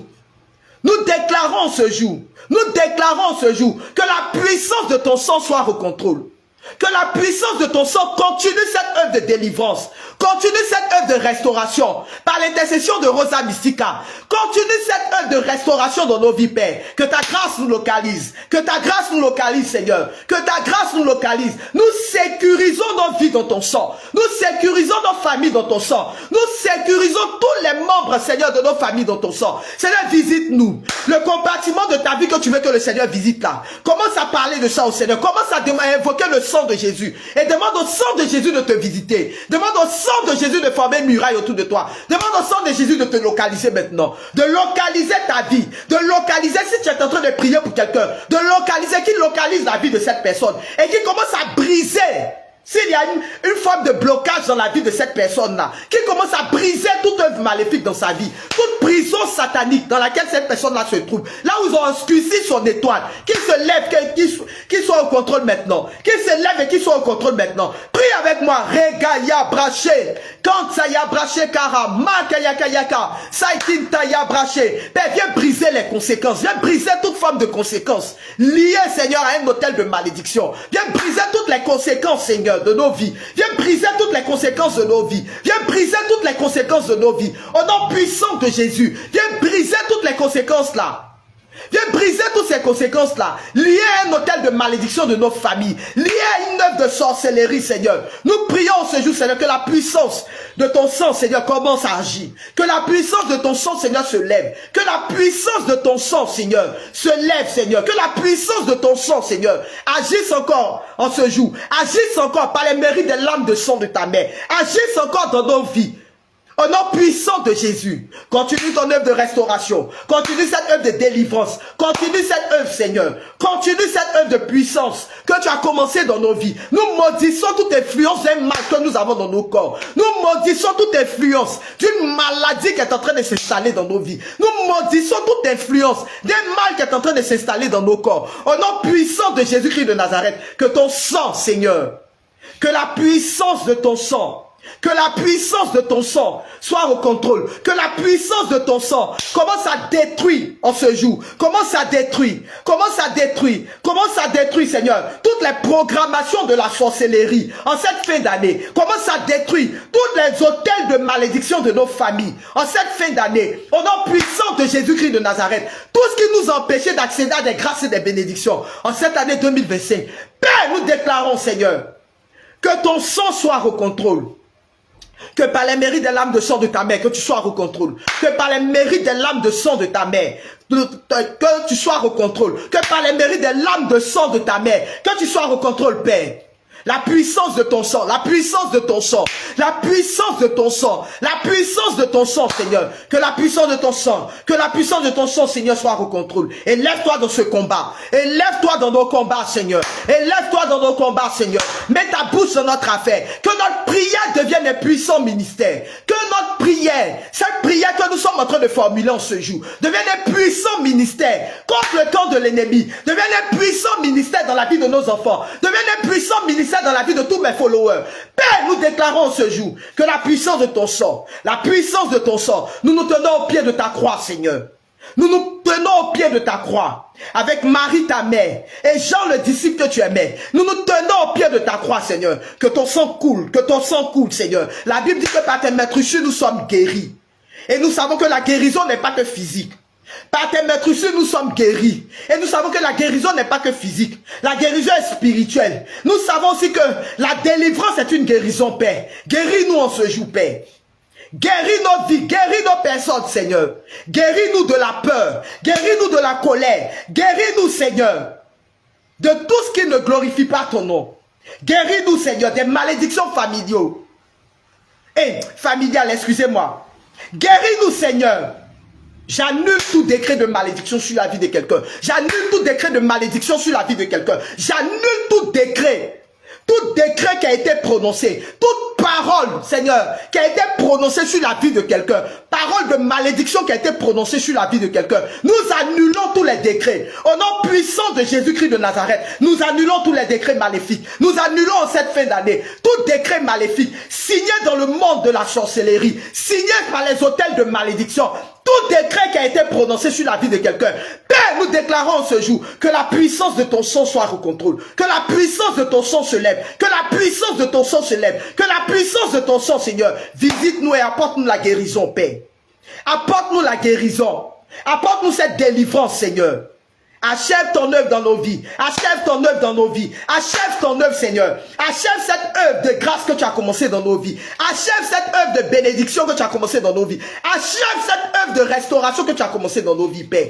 Nous déclarons ce jour. Nous déclarons ce jour que la puissance de ton sang soit au contrôle. Que la puissance de ton sang continue cette œuvre de délivrance. Continue cette œuvre de restauration. Par l'intercession de Rosa Mystica. Continue cette œuvre de restauration dans nos vies, Père. Que ta grâce nous localise. Que ta grâce nous localise, Seigneur. Que ta grâce nous localise. Nous sécurisons nos vies dans ton sang. Nous sécurisons nos familles dans ton sang. Nous sécurisons tous les membres, Seigneur, de nos familles dans ton sang. Seigneur, visite-nous. Le compartiment de ta vie que tu veux que le Seigneur visite là. Commence à parler de ça au Seigneur. Commence à invoquer le sang de Jésus. Et demande au sang de Jésus de te visiter. Demande au sang de Jésus de former une muraille autour de toi. Demande au sang de Jésus de te localiser maintenant. De localiser ta vie. De localiser si tu es en train de prier pour quelqu'un. De localiser, qu'il localise la vie de cette personne. Et qu'il commence à briser. S'il y a une forme de blocage dans la vie de cette personne-là, qui commence à briser toute œuvre maléfique dans sa vie, toute prison satanique dans laquelle cette personne-là se trouve, là où ils ont obscurci son étoile, qu'il se lève, qu'il soit au contrôle maintenant, qu'il se lève et qu'il soit au contrôle maintenant. Prie avec moi, Regaya Braché, Kansaya Braché Kara, Makaya Kayaka, Saitintaya Braché. Père, viens briser les conséquences, viens briser toute forme de conséquences liées, Seigneur, à un hôtel de malédiction. Viens briser toutes les conséquences, Seigneur, de nos vies. Viens briser toutes les conséquences de nos vies. Viens briser toutes les conséquences de nos vies. Au nom puissant de Jésus, viens briser toutes les conséquences là. Viens briser toutes ces conséquences-là, liées à un hôtel de malédiction de nos familles, liées à une œuvre de sorcellerie, Seigneur. Nous prions ce jour, Seigneur, que la puissance de ton sang, Seigneur, commence à agir. Que la puissance de ton sang, Seigneur, se lève. Que la puissance de ton sang, Seigneur, se lève, Seigneur. Que la puissance de ton sang, Seigneur, agisse encore en ce jour. Agisse encore par les mérites des lames de sang de ta mère. Agisse encore dans nos vies. Au nom puissant de Jésus, continue ton œuvre de restauration, continue cette œuvre de délivrance, continue cette œuvre, Seigneur, continue cette œuvre de puissance que tu as commencé dans nos vies. Nous maudissons toute influence d'un mal que nous avons dans nos corps. Nous maudissons toute influence d'une maladie qui est en train de s'installer dans nos vies. Nous maudissons toute influence d'un mal qui est en train de s'installer dans nos corps. Au nom puissant de Jésus-Christ de Nazareth, que ton sang, Seigneur, que la puissance de ton sang, que la puissance de ton sang soit au contrôle. Que la puissance de ton sang commence à détruire en ce jour. Commence à détruire. Commence à détruire. Commence à détruire, Seigneur, toutes les programmations de la sorcellerie en cette fin d'année. Commence à détruire tous les hôtels de malédiction de nos familles en cette fin d'année. Au nom puissant de Jésus-Christ de Nazareth. Tout ce qui nous empêchait d'accéder à des grâces et des bénédictions en cette année 2025. Père, nous déclarons, Seigneur, que ton sang soit au contrôle. Que par les mérites des lames de sang de ta mère, que tu sois au contrôle. Que par les mérites des lames de sang de ta mère, que tu sois au contrôle. Que par les mérites des lames de sang de ta mère, que tu sois au contrôle, Père. La puissance de ton sang, la puissance de ton sang, la puissance de ton sang, la puissance de ton sang, Seigneur. Que la puissance de ton sang, que la puissance de ton sang, Seigneur, soit au contrôle. Et lève-toi dans ce combat. Et lève-toi dans nos combats, Seigneur. Et lève-toi dans nos combats, Seigneur. Mets ta bouche dans notre affaire. Que notre prière devienne un puissant ministère. Que notre prière, cette prière que nous sommes en train de formuler en ce jour, devienne un puissant ministère contre le camp de l'ennemi. Devienne un puissant ministère dans la vie de nos enfants. Devienne un puissant ministère dans la vie de tous mes followers. Père, nous déclarons ce jour que la puissance de ton sang, la puissance de ton sang, nous nous tenons au pied de ta croix, Seigneur. Nous nous tenons au pied de ta croix, avec Marie ta mère, et Jean le disciple que tu aimais. Nous nous tenons au pied de ta croix, Seigneur. Que ton sang coule, Seigneur. La Bible dit que par tes maîtrisures, nous sommes guéris. Et nous savons que la guérison n'est pas que physique. Par tes maîtrisures, nous sommes guéris. Et nous savons que la guérison n'est pas que physique. La guérison est spirituelle. Nous savons aussi que la délivrance est une guérison, Père. Guéris-nous en ce jour, Père. Guéris nos vies, guéris nos personnes, Seigneur. Guéris-nous de la peur. Guéris-nous de la colère. Guéris-nous, Seigneur, de tout ce qui ne glorifie pas ton nom. Guéris-nous, Seigneur, des malédictions familiaux. Familiales, excusez-moi. Guéris-nous, Seigneur. J'annule tout décret de malédiction sur la vie de quelqu'un. J'annule tout décret de malédiction sur la vie de quelqu'un. J'annule tout décret qui a été prononcé, toute parole, Seigneur, qui a été prononcée sur la vie de quelqu'un, parole de malédiction qui a été prononcée sur la vie de quelqu'un. Nous annulons tous les décrets. Au nom puissant de Jésus-Christ de Nazareth, nous annulons tous les décrets maléfiques. Nous annulons en cette fin d'année tout décret maléfique signé dans le monde de la sorcellerie, signé par les hôtels de malédiction. Tout décret qui a été prononcé sur la vie de quelqu'un. Père, nous déclarons ce jour que la puissance de ton sang soit au contrôle. Que la puissance de ton sang se lève. Que la puissance de ton sang se lève. Que la puissance de ton sang, Seigneur, visite-nous et apporte-nous la guérison, Père. Apporte-nous la guérison. Apporte-nous cette délivrance, Seigneur. Achève ton œuvre dans nos vies. Achève ton œuvre dans nos vies. Achève ton œuvre, Seigneur. Achève cette œuvre de grâce que tu as commencé dans nos vies. Achève cette œuvre de bénédiction que tu as commencé dans nos vies. Achève cette œuvre de restauration que tu as commencé dans nos vies, Père.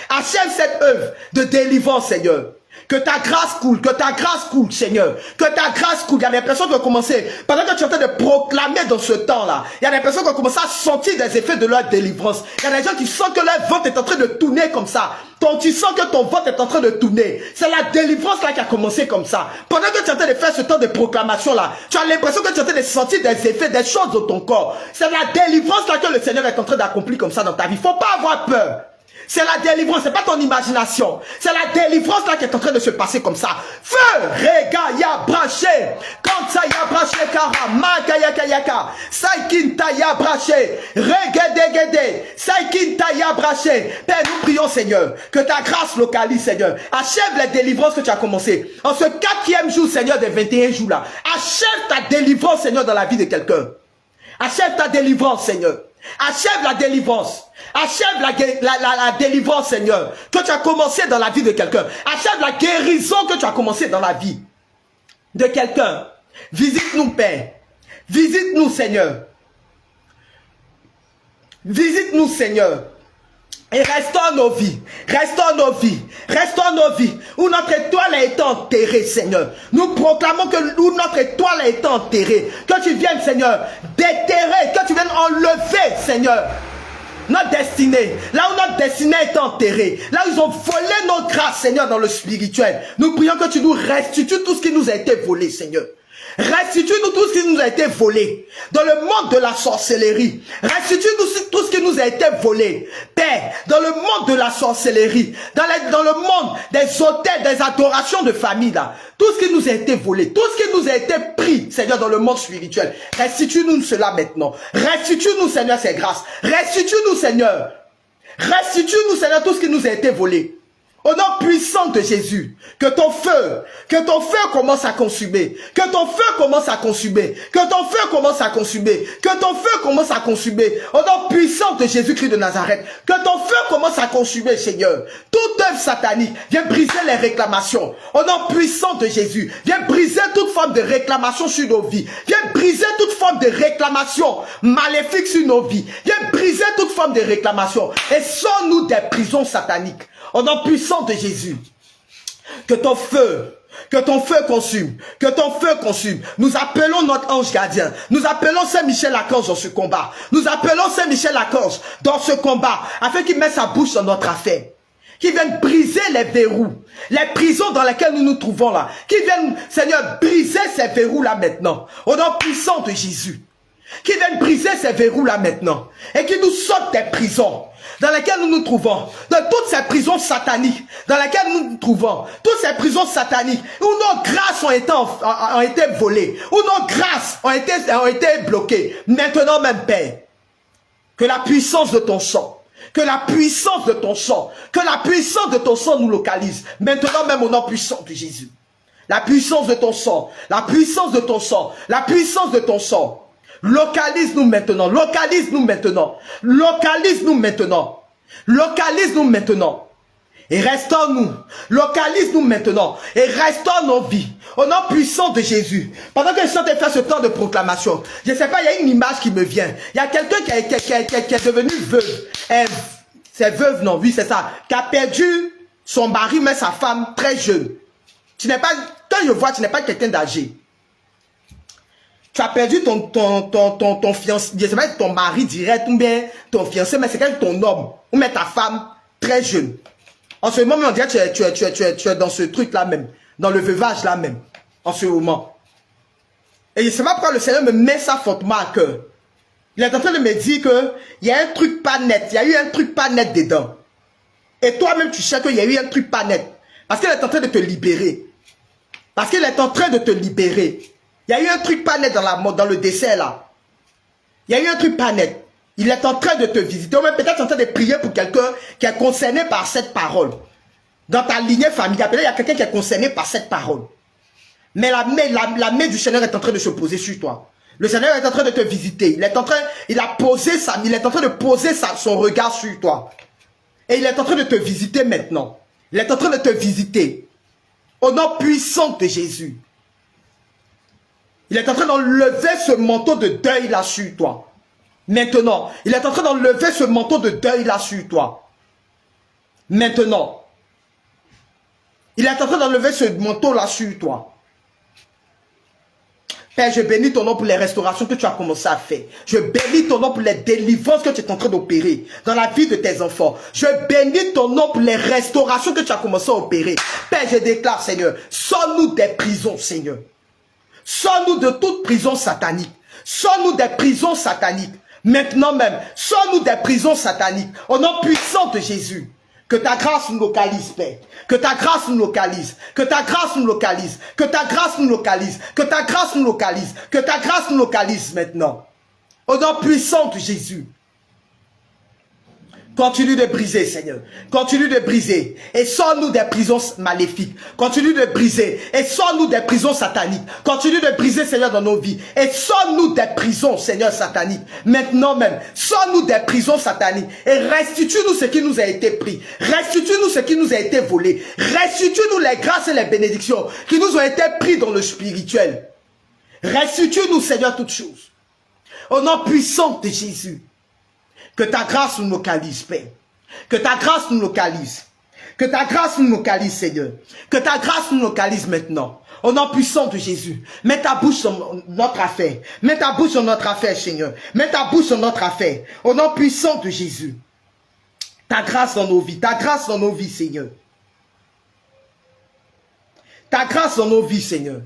Achève cette œuvre de délivrance, Seigneur. Que ta grâce coule, Seigneur. Que ta grâce coule. Il y a des personnes qui ont commencé, pendant que tu es en train de proclamer dans ce temps-là, il y a des personnes qui ont commencé à sentir des effets de leur délivrance. Il y a des gens qui sentent que leur ventre est en train de tourner comme ça. Tu sens que ton ventre est en train de tourner. C'est la délivrance là qui a commencé comme ça. Pendant que tu es en train de faire ce temps de proclamation là, tu as l'impression que tu es en train de sentir des effets, des choses dans ton corps. C'est la délivrance là que le Seigneur est en train d'accomplir comme ça dans ta vie. Il ne faut pas avoir peur. C'est la délivrance, c'est pas ton imagination. C'est la délivrance là qui est en train de se passer comme ça. Feu, rega ya braché, quand ça ya braché kara, makaya kayaka, saikin ya braché, regedegede, saikin ya braché. Père, nous prions Seigneur, que ta grâce localise Seigneur. Achève les délivrances que tu as commencé. En ce 4e jour Seigneur des 21 jours là, achève ta délivrance Seigneur dans la vie de quelqu'un. Achève ta délivrance Seigneur. Achève la délivrance. Achève la délivrance, Seigneur, que tu as commencé dans la vie de quelqu'un. Achève la guérison que tu as commencé dans la vie de quelqu'un. Visite-nous, Père. Visite-nous, Seigneur. Visite-nous, Seigneur. Et restaure nos vies, restaure nos vies, restaure nos vies, où notre étoile a été enterrée, Seigneur. Nous proclamons que où notre étoile a été enterrée, que tu viennes, Seigneur, déterrer, que tu viennes enlever, Seigneur, notre destinée, là où notre destinée est enterrée, là où ils ont volé nos grâces, Seigneur, dans le spirituel. Nous prions que tu nous restitues tout ce qui nous a été volé, Seigneur. Restitue-nous tout ce qui nous a été volé dans le monde de la sorcellerie. Restitue-nous tout ce qui nous a été volé, Père, dans le monde de la sorcellerie, dans le monde des hôtels, des adorations de famille, là. Tout ce qui nous a été volé, tout ce qui nous a été pris, Seigneur, dans le monde spirituel. Restitue-nous cela maintenant. Restitue-nous, Seigneur, ces grâces. Restitue-nous, Seigneur. Restitue-nous, Seigneur, tout ce qui nous a été volé. Au nom puissant de Jésus, que ton feu commence à consumer, que ton feu commence à consumer, que ton feu commence à consumer, que ton feu commence à consumer, au nom puissant de Jésus-Christ de Nazareth, que ton feu commence à consumer, Seigneur. Toute œuvre satanique, viens briser les réclamations, au nom puissant de Jésus, viens briser toute forme de réclamation sur nos vies, viens briser toute forme de réclamation maléfique sur nos vies, viens briser toute forme de réclamation, et sors-nous des prisons sataniques. Au nom puissant de Jésus, que ton feu consume, que ton feu consume. Nous appelons notre ange gardien, nous appelons Saint-Michel Archange dans ce combat, nous appelons Saint-Michel Archange dans ce combat, afin qu'il mette sa bouche dans notre affaire, qu'il vienne briser les verrous, les prisons dans lesquelles nous nous trouvons là, qu'il vienne, Seigneur, briser ces verrous là maintenant, au nom puissant de Jésus, qu'il vienne briser ces verrous là maintenant, et qu'il nous sorte des prisons dans lesquelles nous nous trouvons, dans toutes ces prisons sataniques, dans lesquelles nous nous trouvons, toutes ces prisons sataniques, où nos grâces ont été volées, où nos grâces ont été bloquées. Maintenant même, Père, que la puissance de ton sang, que la puissance de ton sang, que la puissance de ton sang nous localise. Maintenant même au nom puissant de Jésus. La puissance de ton sang, la puissance de ton sang, la puissance de ton sang. Localise-nous maintenant, localise-nous maintenant, localise-nous maintenant, localise-nous maintenant, et restaure-nous, localise-nous maintenant, et restaure nos vies, au nom puissant de Jésus. Pendant que je suis en train de faire ce temps de proclamation, je ne sais pas, il y a une image qui me vient, il y a quelqu'un qui est devenu veuve, c'est veuve, non, oui c'est ça, qui a perdu son mari, mais sa femme très jeune. Tu n'es pas, quand je vois, tu n'es pas quelqu'un d'âgé. Tu as perdu ton fiancé, je ne sais pas ton mari direct ou bien ton fiancé, mais c'est quand même ton homme ou même ta femme très jeune. En ce moment, on dirait que tu es dans ce truc-là même, dans le veuvage là même, en ce moment. Et je ne sais pas pourquoi le Seigneur me met ça fortement à cœur. Il est en train de me dire qu'il y a un truc pas net, il y a eu un truc pas net dedans. Et toi-même, tu sais qu'il y a eu un truc pas net. Parce qu'il est en train de te libérer. Parce qu'il est en train de te libérer. Il y a eu un truc pas net dans le décès là. Il y a eu un truc pas net. Il est en train de te visiter. Ou même peut-être en train de prier pour quelqu'un qui est concerné par cette parole. Dans ta lignée familiale, peut-être il y a quelqu'un qui est concerné par cette parole. Mais la main du Seigneur est en train de se poser sur toi. Le Seigneur est en train de te visiter. Il est en train de poser son regard sur toi. Et il est en train de te visiter maintenant. Il est en train de te visiter. Au nom puissant de Jésus. Il est en train d'enlever ce manteau de deuil là sur toi. Maintenant, il est en train d'enlever ce manteau de deuil là sur toi. Maintenant, il est en train d'enlever ce manteau-là sur toi. Père, je bénis ton nom pour les restaurations que tu as commencé à faire. Je bénis ton nom pour les délivrances que tu es en train d'opérer dans la vie de tes enfants. Je bénis ton nom pour les restaurations que tu as commencé à opérer. Père, je déclare, Seigneur, sors-nous des prisons, Seigneur. Sors-nous de toute prison satanique. Sors-nous des prisons sataniques. Maintenant même, sors-nous des prisons sataniques. Au nom puissant de Jésus. Que ta grâce nous localise, Père. Que ta grâce nous localise. Que ta grâce nous localise. Que ta grâce nous localise. Que ta grâce nous localise. Que ta grâce nous localise maintenant. Au nom puissant de Jésus. Continue de briser, Seigneur. Continue de briser. Et sors-nous des prisons maléfiques. Continue de briser. Et sors-nous des prisons sataniques. Continue de briser, Seigneur, dans nos vies. Et sors-nous des prisons, Seigneur, sataniques. Maintenant même, sors-nous des prisons sataniques. Et restitue-nous ce qui nous a été pris. Restitue-nous ce qui nous a été volé. Restitue-nous les grâces et les bénédictions qui nous ont été pris dans le spirituel. Restitue-nous, Seigneur, toutes choses. Au nom puissant de Jésus. Que ta grâce nous localise, Père. Que ta grâce nous localise. Que ta grâce nous localise, Seigneur. Que ta grâce nous localise maintenant. Au nom puissant de Jésus. Mets ta bouche sur notre affaire. Mets ta bouche sur notre affaire, Seigneur. Mets ta bouche sur notre affaire. Au nom puissant de Jésus. Ta grâce dans nos vies. Ta grâce dans nos vies, Seigneur. Ta grâce dans nos vies, Seigneur.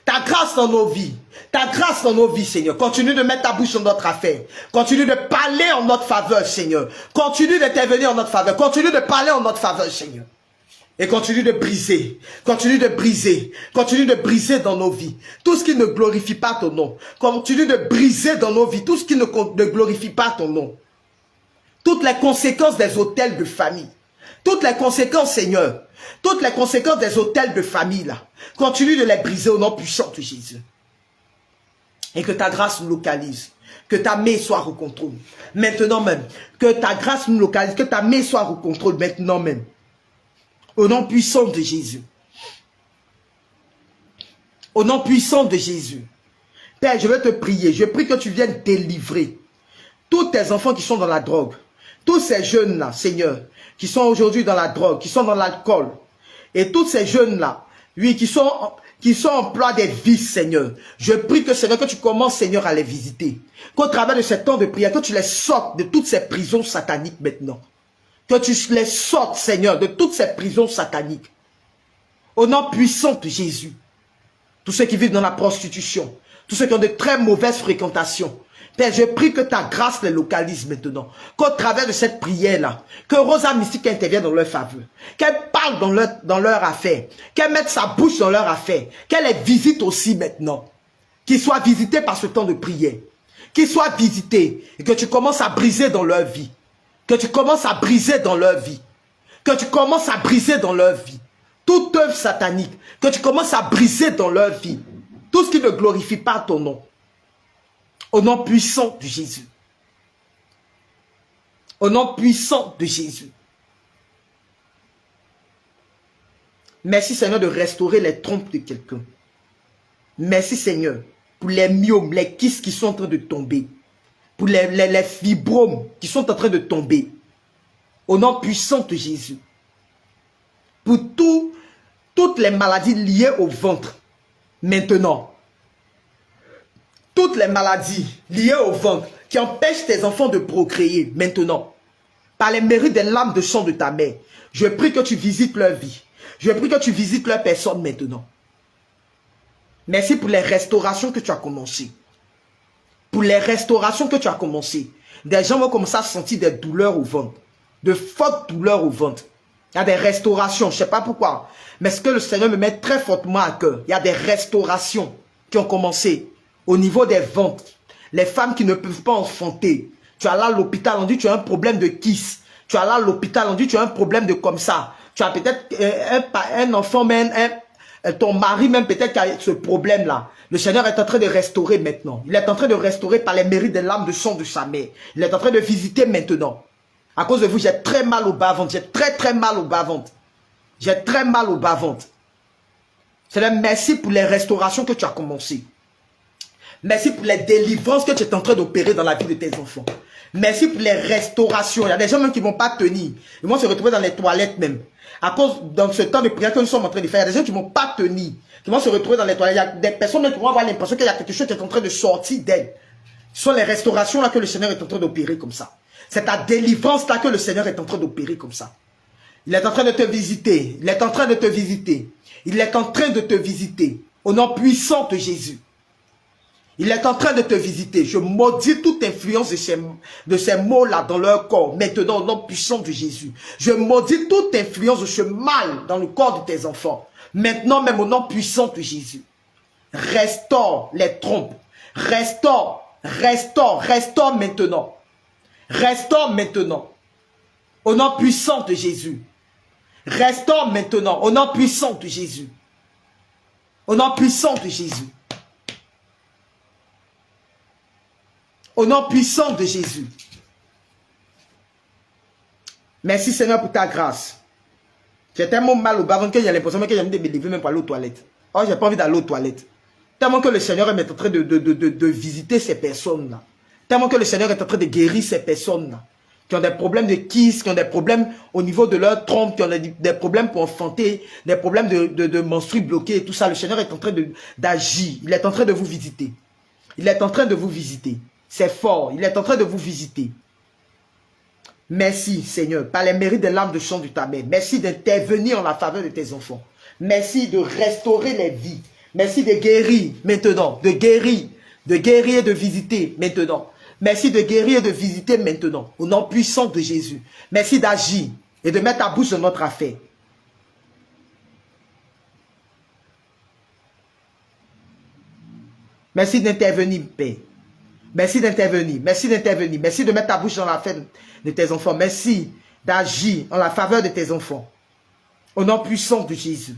Ta grâce dans nos vies. Ta grâce dans nos vies, Seigneur. Continue de mettre ta bouche sur notre affaire. Continue de parler en notre faveur, Seigneur. Continue d'intervenir en notre faveur. Continue de parler en notre faveur, Seigneur. Et continue de briser. Continue de briser. Continue de briser dans nos vies. Tout ce qui ne glorifie pas ton nom. Continue de briser dans nos vies. Tout ce qui ne glorifie pas ton nom. Toutes les conséquences des hôtels de famille. Toutes les conséquences, Seigneur. Toutes les conséquences des hôtels de famille, là. Continue de les briser au nom puissant de Jésus. Et que ta grâce nous localise. Que ta main soit au contrôle. Maintenant même. Que ta grâce nous localise. Que ta main soit au contrôle maintenant même. Au nom puissant de Jésus. Au nom puissant de Jésus. Père, je vais te prier. Je prie que tu viennes délivrer tous tes enfants qui sont dans la drogue. Tous ces jeunes-là, Seigneur, qui sont aujourd'hui dans la drogue, qui sont dans l'alcool. Et tous ces jeunes-là, oui, qui sont en plein des vices, Seigneur. Je prie que, Seigneur, que tu commences, Seigneur, à les visiter. Qu'au travers de ce temps de prière, que tu les sortes de toutes ces prisons sataniques maintenant. Que tu les sortes, Seigneur, de toutes ces prisons sataniques. Au nom puissant de Jésus. Tous ceux qui vivent dans la prostitution. Tous ceux qui ont de très mauvaises fréquentations. Père, je prie que ta grâce les localise maintenant. Qu'au travers de cette prière-là, que Rosa Mystique intervienne dans leur faveur. Qu'elle parle dans leur affaire. Qu'elle mette sa bouche dans leur affaire. Qu'elle les visite aussi maintenant. Qu'ils soient visités par ce temps de prière. Qu'ils soient visités. Et que tu commences à briser dans leur vie. Que tu commences à briser dans leur vie. Que tu commences à briser dans leur vie. Toute œuvre satanique. Que tu commences à briser dans leur vie. Tout ce qui ne glorifie pas ton nom. Au nom puissant de Jésus. Au nom puissant de Jésus. Merci Seigneur de restaurer les trompes de quelqu'un. Merci Seigneur pour les myomes, les kystes qui sont en train de tomber. Pour les fibromes qui sont en train de tomber. Au nom puissant de Jésus. Pour toutes les maladies liées au ventre. Maintenant. Toutes les maladies liées au ventre qui empêchent tes enfants de procréer maintenant, par les mérites des lames de sang de ta mère, je prie que tu visites leur vie. Je prie que tu visites leur personne maintenant. Merci pour les restaurations que tu as commencées. Pour les restaurations que tu as commencées. Des gens vont commencer à sentir des douleurs au ventre. De fortes douleurs au ventre. Il y a des restaurations, je ne sais pas pourquoi. Mais ce que le Seigneur me met très fortement à cœur, il y a des restaurations qui ont commencé. Au niveau des ventres, les femmes qui ne peuvent pas enfanter, tu as là l'hôpital, on dit tu as un problème de kiss. Tu as là l'hôpital, on dit tu as un problème de comme ça. Tu as peut-être un enfant, mais ton mari même peut-être qui a ce problème-là. Le Seigneur est en train de restaurer maintenant. Il est en train de restaurer par les mérites des lames de sang de sa mère. Il est en train de visiter maintenant. À cause de vous, j'ai très mal au bas-ventre. J'ai très mal au bas-ventre. J'ai très mal au bas-ventre. Seigneur, merci pour les restaurations que tu as commencées. Merci pour les délivrances que tu es en train d'opérer dans la vie de tes enfants. Merci pour les restaurations. Il y a des gens même qui ne vont pas tenir. Ils vont se retrouver dans les toilettes même. À cause, dans ce temps de prière que nous sommes en train de faire, il y a des gens qui ne vont pas tenir. Qui vont se retrouver dans les toilettes. Il y a des personnes même qui vont avoir l'impression qu'il y a quelque chose qui est en train de sortir d'elles. Ce sont les restaurations là que le Seigneur est en train d'opérer comme ça. C'est ta délivrance là que le Seigneur est en train d'opérer comme ça. Il est en train de te visiter. Il est en train de te visiter. Il est en train de te visiter. Au nom puissant de Jésus. Il est en train de te visiter. Je maudis toute influence de ces mots-là dans leur corps. Maintenant, au nom puissant de Jésus. Je maudis toute influence de ce mal dans le corps de tes enfants. Maintenant, même au nom puissant de Jésus. Restaure les trompes. Restaure, restaure, restaure maintenant. Restaure maintenant. Au nom puissant de Jésus. Restaure maintenant. Au nom puissant de Jésus. Au nom puissant de Jésus. Au nom puissant de Jésus. Merci Seigneur pour ta grâce. J'ai tellement mal au bas que j'ai l'impression que j'ai envie de me lever même pour aller aux toilettes. Oh, j'ai pas envie d'aller aux toilettes. Tellement que le Seigneur est en train de visiter ces personnes-là. Tellement que le Seigneur est en train de guérir ces personnes-là. Qui ont des problèmes de kyste, qui ont des problèmes au niveau de leur trompe, qui ont des problèmes pour enfanter, des problèmes de menstrues bloquées et tout ça. Le Seigneur est en train d'agir. Il est en train de vous visiter. Il est en train de vous visiter. C'est fort. Il est en train de vous visiter. Merci, Seigneur, par les mérites des larmes de chant du ta mère. Merci d'intervenir en la faveur de tes enfants. Merci de restaurer les vies. Merci de guérir maintenant. De guérir et de visiter maintenant. Merci de guérir et de visiter maintenant. Au nom puissant de Jésus. Merci d'agir et de mettre ta bouche dans notre affaire. Merci d'intervenir, Père. Merci d'intervenir. Merci d'intervenir. Merci de mettre ta bouche dans l'affaire de tes enfants. Merci d'agir en la faveur de tes enfants. Au nom puissant de Jésus.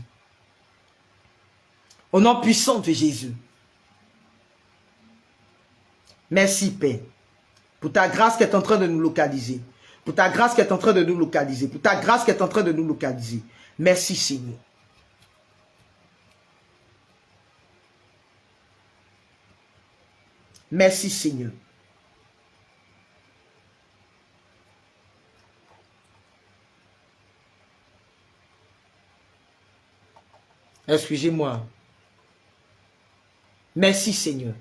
Au nom puissant de Jésus. Merci, Père, pour ta grâce qui est en train de nous localiser. Pour ta grâce qui est en train de nous localiser. Pour ta grâce qui est en train de nous localiser. Merci, Seigneur. Merci, Seigneur. Excusez-moi. Merci, Seigneur.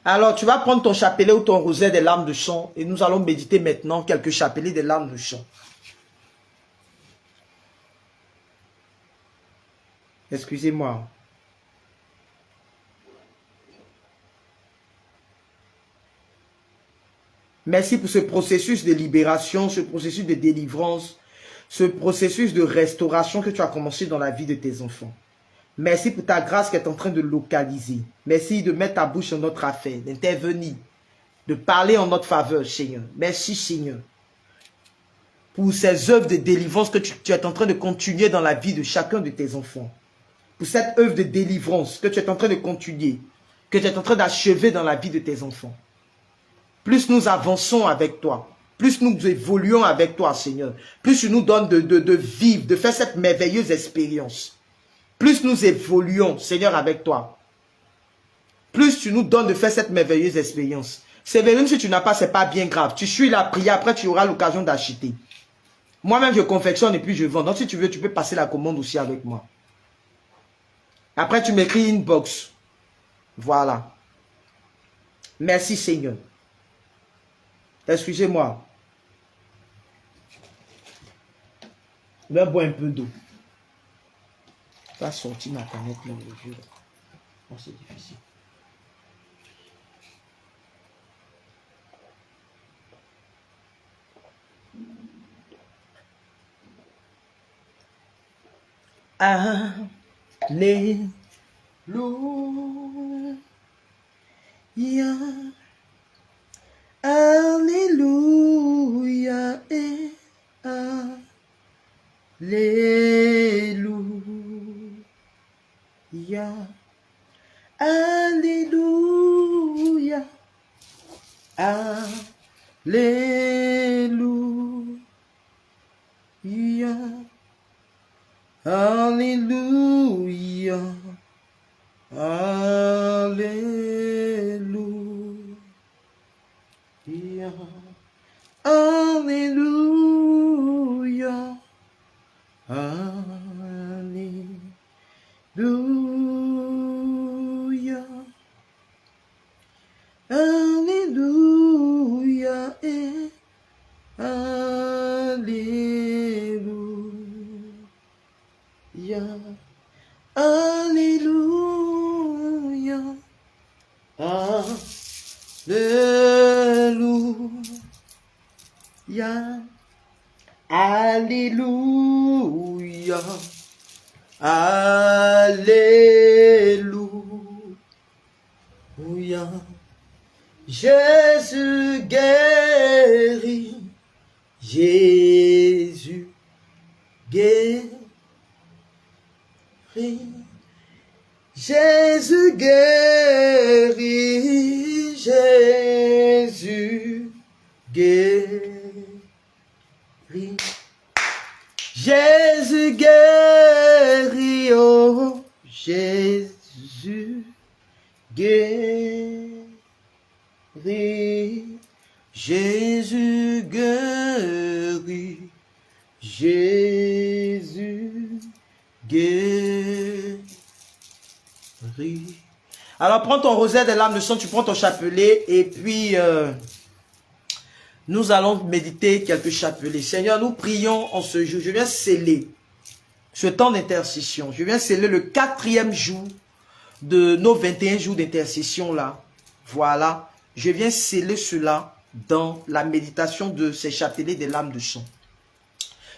Alors, tu vas prendre ton chapelet ou ton rosaire des larmes de chant et nous allons méditer maintenant quelques chapelets des larmes de chant. Excusez-moi. Merci pour ce processus de libération, ce processus de délivrance, ce processus de restauration que tu as commencé dans la vie de tes enfants. Merci pour ta grâce qui est en train de localiser. Merci de mettre ta bouche dans notre affaire, d'intervenir, de parler en notre faveur, Seigneur. Merci, Seigneur, pour ces œuvres de délivrance que tu es en train de continuer dans la vie de chacun de tes enfants. Pour cette œuvre de délivrance que tu es en train de continuer, que tu es en train d'achever dans la vie de tes enfants. Plus nous avançons avec toi, plus nous évoluons avec toi, Seigneur, plus tu nous donnes de vivre, de faire cette merveilleuse expérience. Plus nous évoluons, Seigneur, avec toi, plus tu nous donnes de faire cette merveilleuse expérience. C'est vrai, même si tu n'as pas, c'est pas bien grave. Tu suis la prière, après tu auras l'occasion d'acheter. Moi-même, je confectionne et puis je vends. Donc, si tu veux, tu peux passer la commande aussi avec moi. Après, tu m'écris inbox. Voilà. Merci, Seigneur. Excusez-moi. Je vais boire un peu d'eau. Je vais sortir ma canette dans le jeu. Oh, c'est difficile. Alléluia. Alléluia et Alléluia. Alléluia. Alléluia. Alléluia. Alléluia. Alléluia. Alléluia. Alléluia. Alléluia. Jésus guérit. Jésus guérit. Jésus guérit. Jésus guérit. Jésus guérit. Oh, Jésus guérit. Jésus guérit. Jésus guérit. Alors prends ton rosaire des larmes de sang, tu prends ton chapelet et puis nous allons méditer quelques chapelets. Seigneur, nous prions en ce jour. Je viens sceller ce temps d'intercession. Je viens sceller le 4e jour de nos 21 jours d'intercession là. Voilà. Je viens sceller cela dans la méditation de ces chapelets des larmes de sang.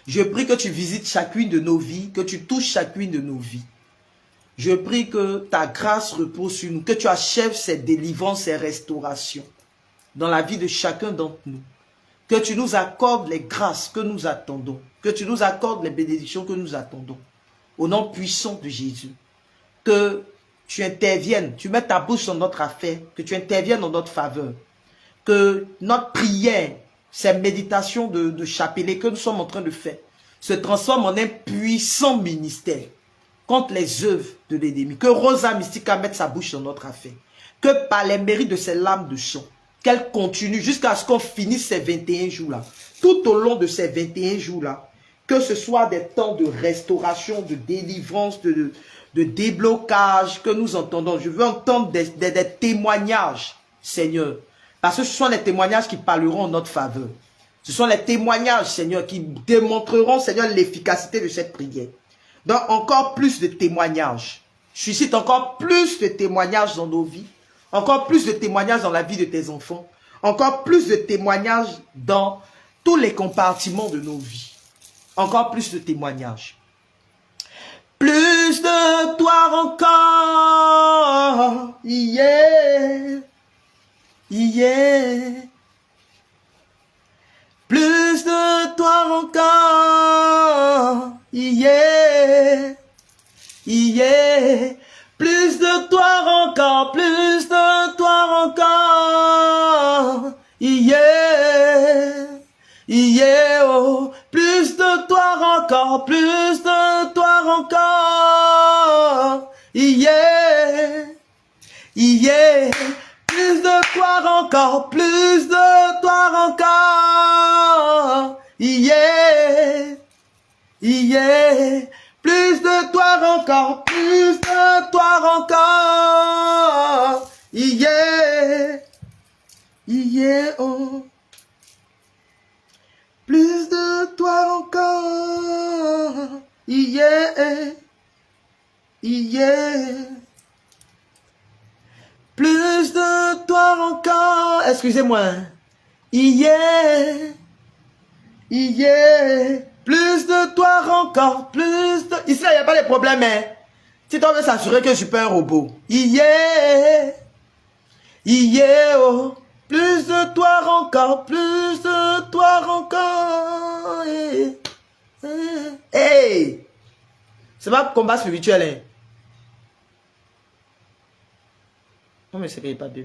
Je prie que tu visites chacune de nos vies, que tu touches chacune de nos vies. Je prie que ta grâce repose sur nous, que tu achèves ces délivrances, ces restaurations dans la vie de chacun d'entre nous. Que tu nous accordes les grâces que nous attendons, que tu nous accordes les bénédictions que nous attendons. Au nom puissant de Jésus, que tu interviennes, tu mets ta bouche dans notre affaire, que tu interviennes en notre faveur. Que notre prière, ces méditations de chapelet que nous sommes en train de faire, se transforment en un puissant ministère contre les œuvres de l'ennemi. Que Rosa Mystica mette sa bouche dans notre affaire. Que par les mérites de ces larmes de sang, qu'elle continue jusqu'à ce qu'on finisse ces 21 jours-là. Tout au long de ces 21 jours-là, que ce soit des temps de restauration, de délivrance, de déblocage que nous entendons. Je veux entendre des témoignages, Seigneur. Parce que ce sont les témoignages qui parleront en notre faveur. Ce sont les témoignages, Seigneur, qui démontreront, Seigneur, l'efficacité de cette prière. Donc, encore plus de témoignages. Suscite encore plus de témoignages dans nos vies. Encore plus de témoignages dans la vie de tes enfants. Encore plus de témoignages dans tous les compartiments de nos vies. Encore plus de témoignages. Plus de toi encore. Yeah. Yeah. Plus de toi encore. Yeah. Yeah. Plus de toi encore, plus de toi encore. Yeah. Yeah. Oh. Plus de toi encore, plus de toi encore. Yeah. Yeah. Plus de toi encore, plus de toi encore. Yeah. Yeah. Plus de toi encore, plus de toi encore. Yeah. Yeah. Oh. Plus de toi encore. Yeah. Yeah. Plus de toi encore. Excusez-moi. Yeah. Yeah. Plus de toi encore. Plus de... Ici, il n'y a pas de problème. Hein? Si toi veux s'assurer que je suis pas un robot. Yeah. Yeah. Oh. Plus de toi encore. Plus de toi encore. Hey. Hey. C'est pas un combat spirituel. Hein? Non, mais c'est qu'il n'y a pas de...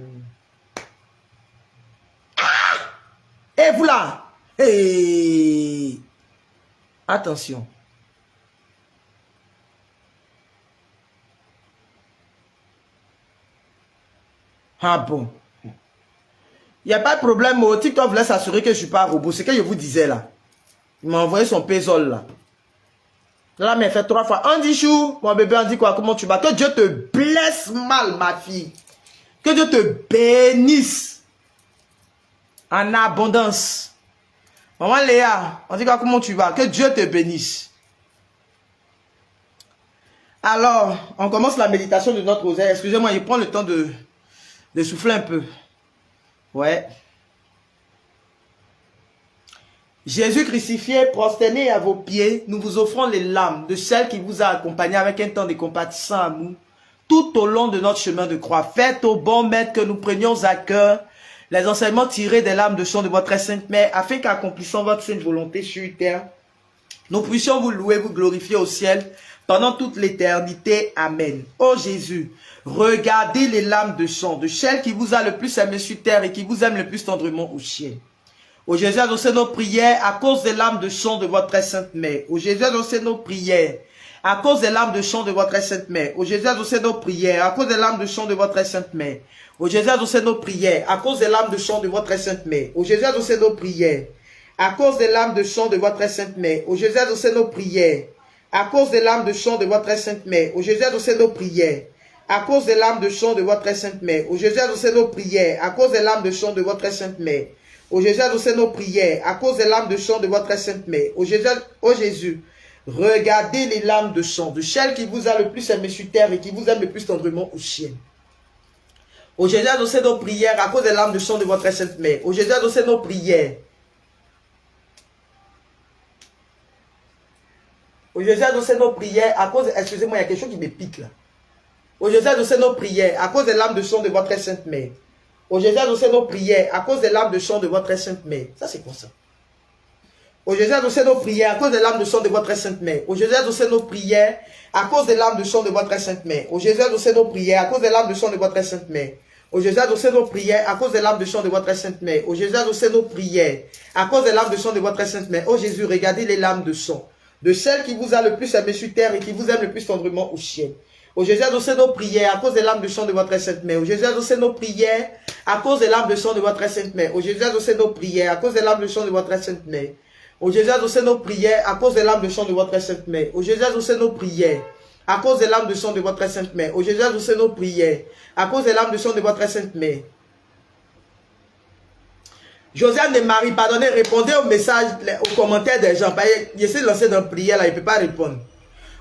Et vous là. Hey. Attention. Ah bon. Il n'y a pas de problème. Au TikTok voulait s'assurer que je ne suis pas un robot. C'est ce que je vous disais là. Il m'a envoyé son pésol là. Là, mais fait 3 fois. Andy Chou, mon bébé, Andy quoi, comment tu vas? Que Dieu te blesse mal, ma fille. Que Dieu te bénisse. En abondance. Maman Léa, on dit quoi, comment tu vas? Que Dieu te bénisse. Alors, on commence la méditation de notre rosaire. Excusez-moi, je prends le temps de souffler un peu. Ouais. Jésus crucifié, prosterné à vos pieds, nous vous offrons les larmes de celle qui vous a accompagné avec un temps de compatissant amour tout au long de notre chemin de croix. Faites au bon maître que nous prenions à cœur les enseignements tirés des larmes de sang de votre très sainte mère, afin qu'accomplissant votre sainte volonté sur terre, nous puissions vous louer, vous glorifier au ciel pendant toute l'éternité. Amen. Ô Jésus, regardez les larmes de sang de celle qui vous a le plus aimé sur terre et qui vous aime le plus tendrement au ciel. Ô Jésus, exaucez nos prières à cause des larmes de sang de votre très sainte mère. Ô Jésus, exaucez nos prières à cause des larmes de sang de votre très sainte mère. Ô Jésus, exaucez nos prières à cause des larmes de sang de votre très sainte mère. Ô Jésus, exaucez nos prières à cause des larmes de sang de votre très sainte mère. Ô Jésus, exaucez nos prières à cause des larmes de sang de votre très sainte mère. Ô Jésus, exaucez nos prières à cause des larmes de sang de votre très sainte mère. Ô Jésus, exaucez nos prières à cause des larmes de sang de votre très sainte mère. Ô Jésus, exaucez nos prières à cause des larmes de sang de votre très sainte mère. Ô Jésus, exaucez nos prières à cause des larmes de sang de votre très sainte mère. Ô Jésus, regardez les larmes de sang de celle qui vous a le plus aimé sur terre et qui vous aime le plus tendrement au ciel. Ô Jésus, exaucez nos prières à cause des larmes de sang de votre très sainte mère. Ô Jésus, exaucez nos prières. Ô Jésus, exaucez nos prières à cause... Excusez-moi, il y a quelque chose qui me pique là. Ô Jésus, exaucez nos prières à cause des larmes de sang de votre très sainte mère. Ô Jésus, exaucez nos prières à cause des larmes de sang de votre très sainte mère. Ça, c'est quoi ça? Ô Jésus, exaucez nos prières à cause des larmes de sang de votre très sainte mère. Ô Jésus, exaucez nos prières à cause des larmes de sang de votre très sainte mère. Ô Jésus, exaucez nos prières à cause des larmes de sang de votre très sainte mère. Ô Jésus, exaucez nos prières à cause des larmes de sang de votre très sainte mère. Ô Jésus, exaucez nos prières à cause des larmes de sang de votre très sainte mère. Ô Jésus, regardez les larmes de sang de celle qui vous a le plus aimé sur terre et qui vous aime le plus tendrement au ciel. Ô Jésus, exaucez nos prières à cause des larmes de sang de votre très sainte mère. Ô Jésus, exaucez nos prières à cause des larmes de sang de votre très sainte mère. Ô Jésus, exaucez nos prières à cause des larmes de sang de votre très sainte mère. Ô Jésus, exaucez nos prières à cause des larmes de sang de votre très sainte mère. Ô Jésus, exaucez nos prières à cause des larmes de sang de votre très sainte mère. Ô Jésus, exaucez nos prières à cause des larmes de sang de votre très sainte mère. Josiane et Marie, pardonnez, répondez aux messages, aux commentaires des gens. J'essaie de lancer dans la prière là, il ne peut pas répondre.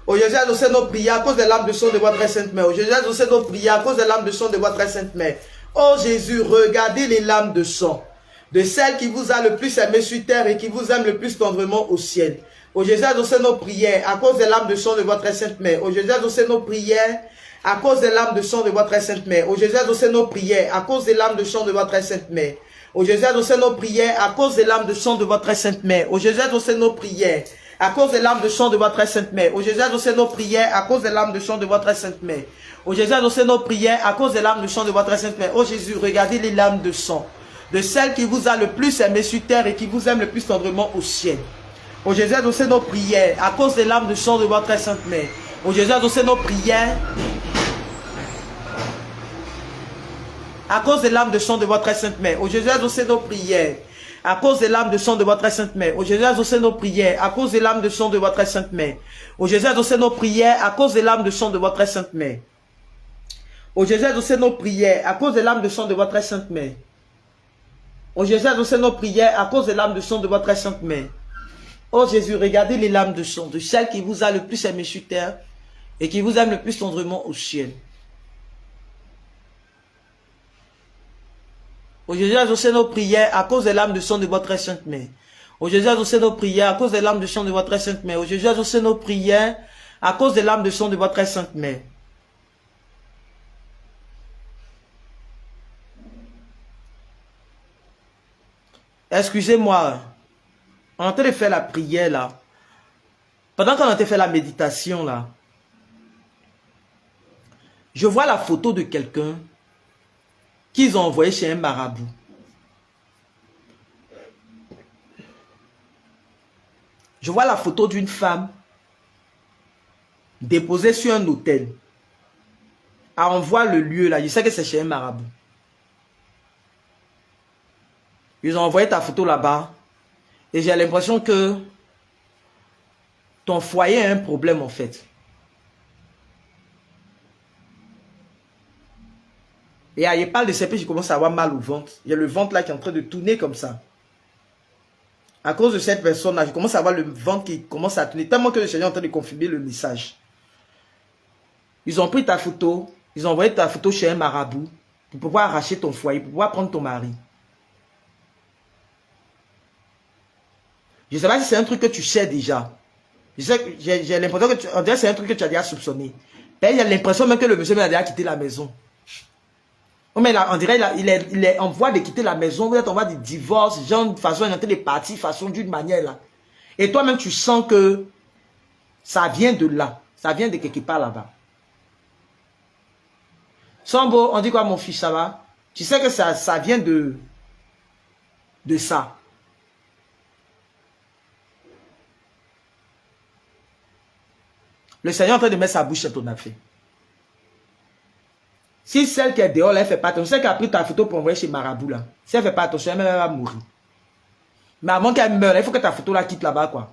Ô Jésus, exaucez nos prières à cause des larmes de sang de votre très sainte mère. Ô Jésus, exaucez nos prières à cause des larmes de sang de votre très sainte mère. Ô Jésus, regardez les larmes de sang de celle qui vous a le plus aimé sur terre et qui vous aime le plus tendrement au ciel. Ô Jésus, exaucez nos prières à cause des larmes de sang de votre très sainte mère. Ô Jésus, exaucez nos prières à cause des larmes de sang de votre très sainte mère. Ô Jésus, exaucez nos prières à cause des larmes de sang de votre très sainte mère. Ô Jésus, exaucez nos prières à cause des larmes de sang de votre très sainte mère. Ô Jésus, exaucez nos prières à cause des larmes de sang de votre très sainte mère. Ô Jésus, exaucez nos prières à cause des larmes de sang de votre très sainte mère. Ô Jésus, exaucez nos prières à cause des larmes de sang de votre très sainte mère. Ô Jésus, regardez les larmes de sang de celle qui vous a le plus aimé sur terre et qui vous aime le plus tendrement au ciel. Ô Jésus, exaucez nos prières à cause des larmes de sang de votre très sainte mère. Ô Jésus, exaucez nos prières à cause des larmes de sang de votre très sainte mère. Ô Jésus, exaucez nos prières à cause des larmes de sang de votre très sainte mère. Ô Jésus, exaucez nos prières à cause des larmes de sang de votre très sainte mère. Ô Jésus, exaucez nos prières à cause des larmes de sang de votre très sainte mère. Ô Jésus, exaucez nos prières à cause des larmes de sang de votre très sainte mère. Ô Jésus, exaucez nos prières à cause des larmes de sang de votre très sainte mère. Ô Jésus, regardez les larmes de sang de celle qui vous a le plus aimé sur terre et qui vous aime le plus tendrement au ciel. Ô Jésus, exaucez nos prières à cause des larmes de sang de votre très sainte mère. Ô Jésus, exaucez nos prières à cause des larmes de sang de votre très sainte mère. Ô Jésus, exaucez nos prières à cause des larmes de sang de votre très sainte mère. Excusez-moi, on est en train de faire la prière là. Pendant qu'on a en train de faire la méditation là, je vois la photo de quelqu'un qu'ils ont envoyé chez un marabout. Je vois la photo d'une femme déposée sur un autel. Ah, on voit le lieu là, je sais que c'est chez un marabout. Ils ont envoyé ta photo là-bas. Et j'ai l'impression que ton foyer a un problème en fait. Et il parle de ces je commence à avoir mal au ventre. Il y a le ventre là qui est en train de tourner comme ça. À cause de cette personne là, je commence à avoir le ventre qui commence à tourner. Tellement que le Seigneur est en train de confirmer le message. Ils ont pris ta photo, ils ont envoyé ta photo chez un marabout pour pouvoir arracher ton foyer, pour pouvoir prendre ton mari. Je ne sais pas si c'est un truc que tu sais déjà. J'ai l'impression que c'est un truc que tu as déjà soupçonné. Il y a l'impression même que le monsieur a déjà quitté la maison. Mais là, on dirait il est en voie de quitter la maison, vous êtes en voie de divorce, genre de façon, il est en train de partir, façon d'une manière là. Et toi-même, tu sens que ça vient de là. Ça vient de quelque part là-bas. Sambo, on dit quoi mon fils, ça va? Tu sais que ça vient de ça. Le Seigneur est en train de mettre sa bouche sur ton affaire. Si celle qui est dehors, là, elle ne fait pas attention, celle qui a pris ta photo pour envoyer chez Marabout, là, si elle ne fait pas attention, elle va mourir. Mais avant qu'elle meure, il faut que ta photo la quitte là-bas, quoi.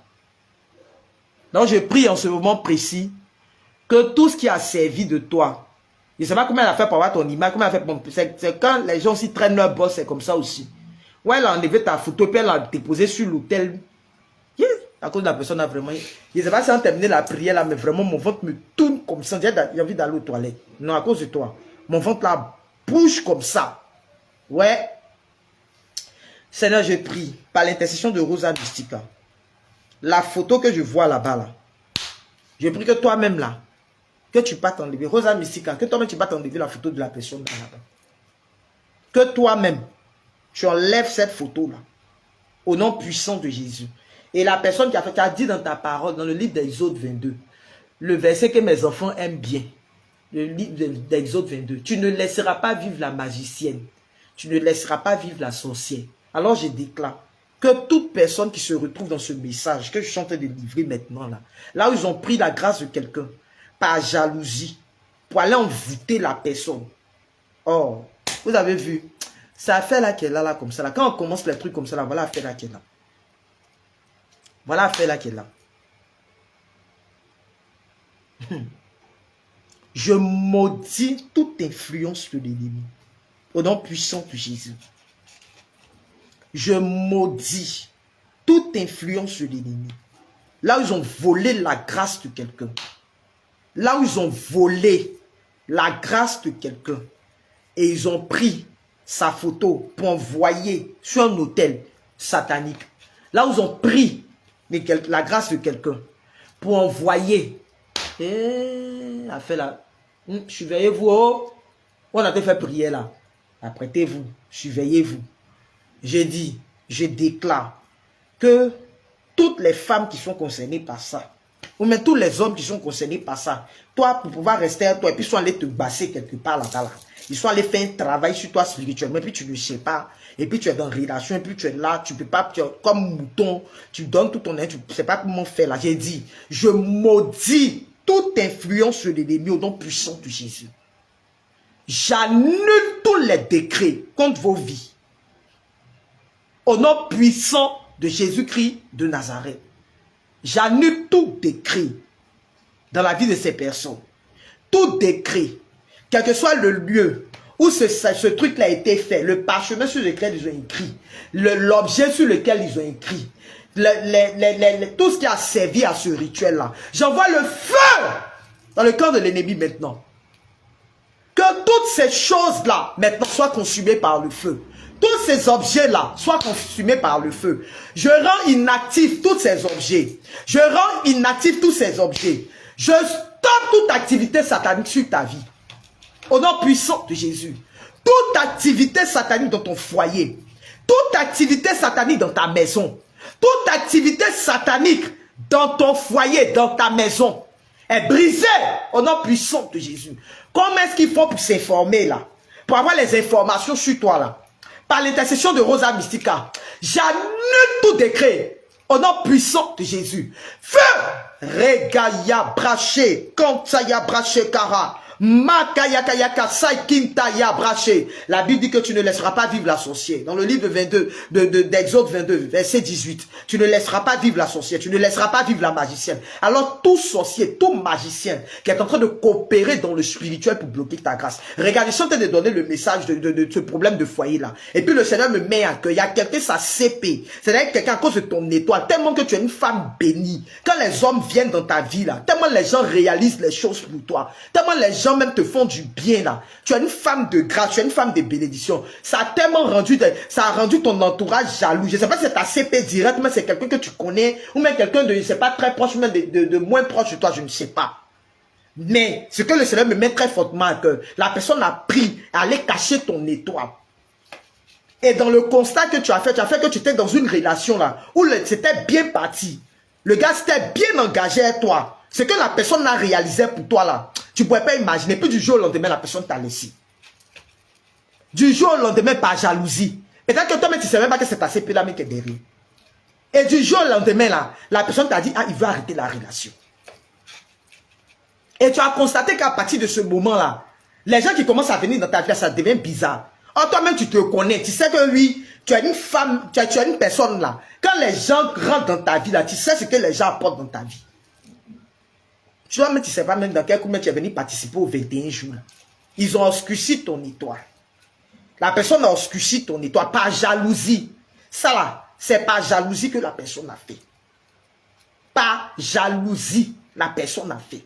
Donc, je prie en ce moment précis que tout ce qui a servi de toi, je ne sais pas comment elle a fait pour avoir ton image, comment elle a fait pour... C'est quand les gens aussi traînent leur boss, c'est comme ça aussi. Ouais, elle a enlevé ta photo, puis elle l'a déposée sur l'hôtel. Yeah. À cause de la personne, a vraiment... Je ne sais pas si on a terminé la prière, là, mais vraiment, mon ventre me tourne comme ça. J'ai envie d'aller aux toilettes. Non, à cause de toi. Mon ventre là bouge comme ça. Ouais. Seigneur, je prie par l'intercession de Rosa Mystica. La photo que je vois là-bas, là. Je prie que toi-même là, que tu pas t'enlever. Rosa Mystica, que toi-même tu pas t'enlever la photo de la personne là-bas. Que toi-même, tu enlèves cette photo là. Au nom puissant de Jésus. Et la personne qui a dit dans ta parole, dans le livre d'Exode 22, le verset que mes enfants aiment bien. Le livre d'Exode 22. Tu ne laisseras pas vivre la magicienne. Tu ne laisseras pas vivre la sorcière. Alors je déclare que toute personne qui se retrouve dans ce message que je suis en train de livrer maintenant, là où ils ont pris la grâce de quelqu'un, par jalousie, pour aller envoûter la personne. Oh, vous avez vu, c'est l'affaire là qui est là, comme ça. Là. Quand on commence les trucs comme ça, là, voilà l'affaire là qui est là. Voilà l'affaire là qui est là. Je maudis toute influence de l'ennemi. Au nom puissant de Jésus. Je maudis toute influence de l'ennemi. Là où ils ont volé la grâce de quelqu'un. Là où ils ont volé la grâce de quelqu'un. Et ils ont pris sa photo pour envoyer sur un hôtel satanique. Là où ils ont pris la grâce de quelqu'un pour envoyer. Affaire là. Surveillez-vous. Oh. On a fait prier là. Apprêtez-vous. Surveillez-vous. J'ai dit, je déclare que toutes les femmes qui sont concernées par ça, ou même tous les hommes qui sont concernés par ça, toi, pour pouvoir rester à toi, et puis ils sont allés te basser quelque part là-bas, ils sont allés faire un travail sur toi spirituellement, et puis tu ne sais pas, et puis tu es dans une relation, et puis tu es là, tu peux pas, tu es comme mouton, tu donnes tout ton aide, tu ne sais pas comment faire là. J'ai dit, je maudis toute influence sur l'ennemi au nom puissant de Jésus. J'annule tous les décrets contre vos vies. Au nom puissant de Jésus-Christ de Nazareth. J'annule tout décret dans la vie de ces personnes. Tout décret, quel que soit le lieu où ce truc-là a été fait, le parchemin sur lequel ils ont écrit, l'objet sur lequel ils ont écrit, tout ce qui a servi à ce rituel-là. J'envoie le feu dans le cœur de l'ennemi maintenant. Que toutes ces choses-là maintenant soient consumées par le feu. Tous ces objets-là soient consumés par le feu. Je rends inactifs tous ces objets. Je rends inactifs tous ces objets. Je stoppe toute activité satanique sur ta vie. Au nom puissant de Jésus. Toute activité satanique dans ton foyer. Toute activité satanique dans ta maison. Toute activité satanique dans ton foyer, dans ta maison, est brisée au nom puissant de Jésus. Comment est-ce qu'il faut pour s'informer là? Pour avoir les informations sur toi là? Par l'intercession de Rosa Mystica, j'annule tout décret au nom puissant de Jésus. Feu! Regaya braché, Kantaya braché kara, Makayakayaka saikintaya braché. La Bible dit que tu ne laisseras pas vivre la sorcière. Dans le livre d'Exode 22, verset 18. Tu ne laisseras pas vivre la sorcière. Tu ne laisseras pas vivre la magicienne. Alors tout sorcier, tout magicien qui est en train de coopérer dans le spirituel pour bloquer ta grâce. Regarde, je suis en train de donner le message de ce problème de foyer là. Et puis le Seigneur me met à cœur. Il y a quelqu'un, ça CP. C'est-à-dire quelqu'un à cause de ton étoile. Tellement que tu es une femme bénie. Quand les hommes viennent dans ta vie là, tellement les gens réalisent les choses pour toi. Tellement les gens même te font du bien là. Tu es une femme de grâce, tu es une femme de bénédiction. Ça a tellement rendu, ça a rendu ton entourage jaloux. Je ne sais pas si c'est ta CP direct, mais c'est quelqu'un que tu connais, ou même quelqu'un de, je ne sais pas, très proche, même de moins proche de toi, je ne sais pas. Mais ce que le Seigneur me met très fortement à cœur, la personne a pris à aller cacher ton étoile. Et dans le constat que tu as fait que tu étais dans une relation là, où c'était bien parti. Le gars s'était bien engagé à toi. Ce que la personne a réalisé pour toi là, tu ne pouvais pas imaginer. Puis du jour au lendemain, la personne t'a laissé. Du jour au lendemain, par jalousie. Peut-être que toi-même, tu ne sais même pas que c'est ta CP là, mais qui est derrière. Et du jour au lendemain, là, la personne t'a dit, ah, il veut arrêter la relation. Et tu as constaté qu'à partir de ce moment-là, les gens qui commencent à venir dans ta vie, ça devient bizarre. Or, toi-même, tu te connais. Tu sais que oui, tu es une femme, tu es une personne là. Quand les gens rentrent dans ta vie là, tu sais ce que les gens apportent dans ta vie. Tu vois, mais tu ne sais pas même dans quel coup tu es venu participer aux 21 jours. Ils ont obscurci ton étoile. La personne a obscurci ton étoile par jalousie. Ça là, c'est par jalousie que la personne a fait. Par jalousie, la personne a fait.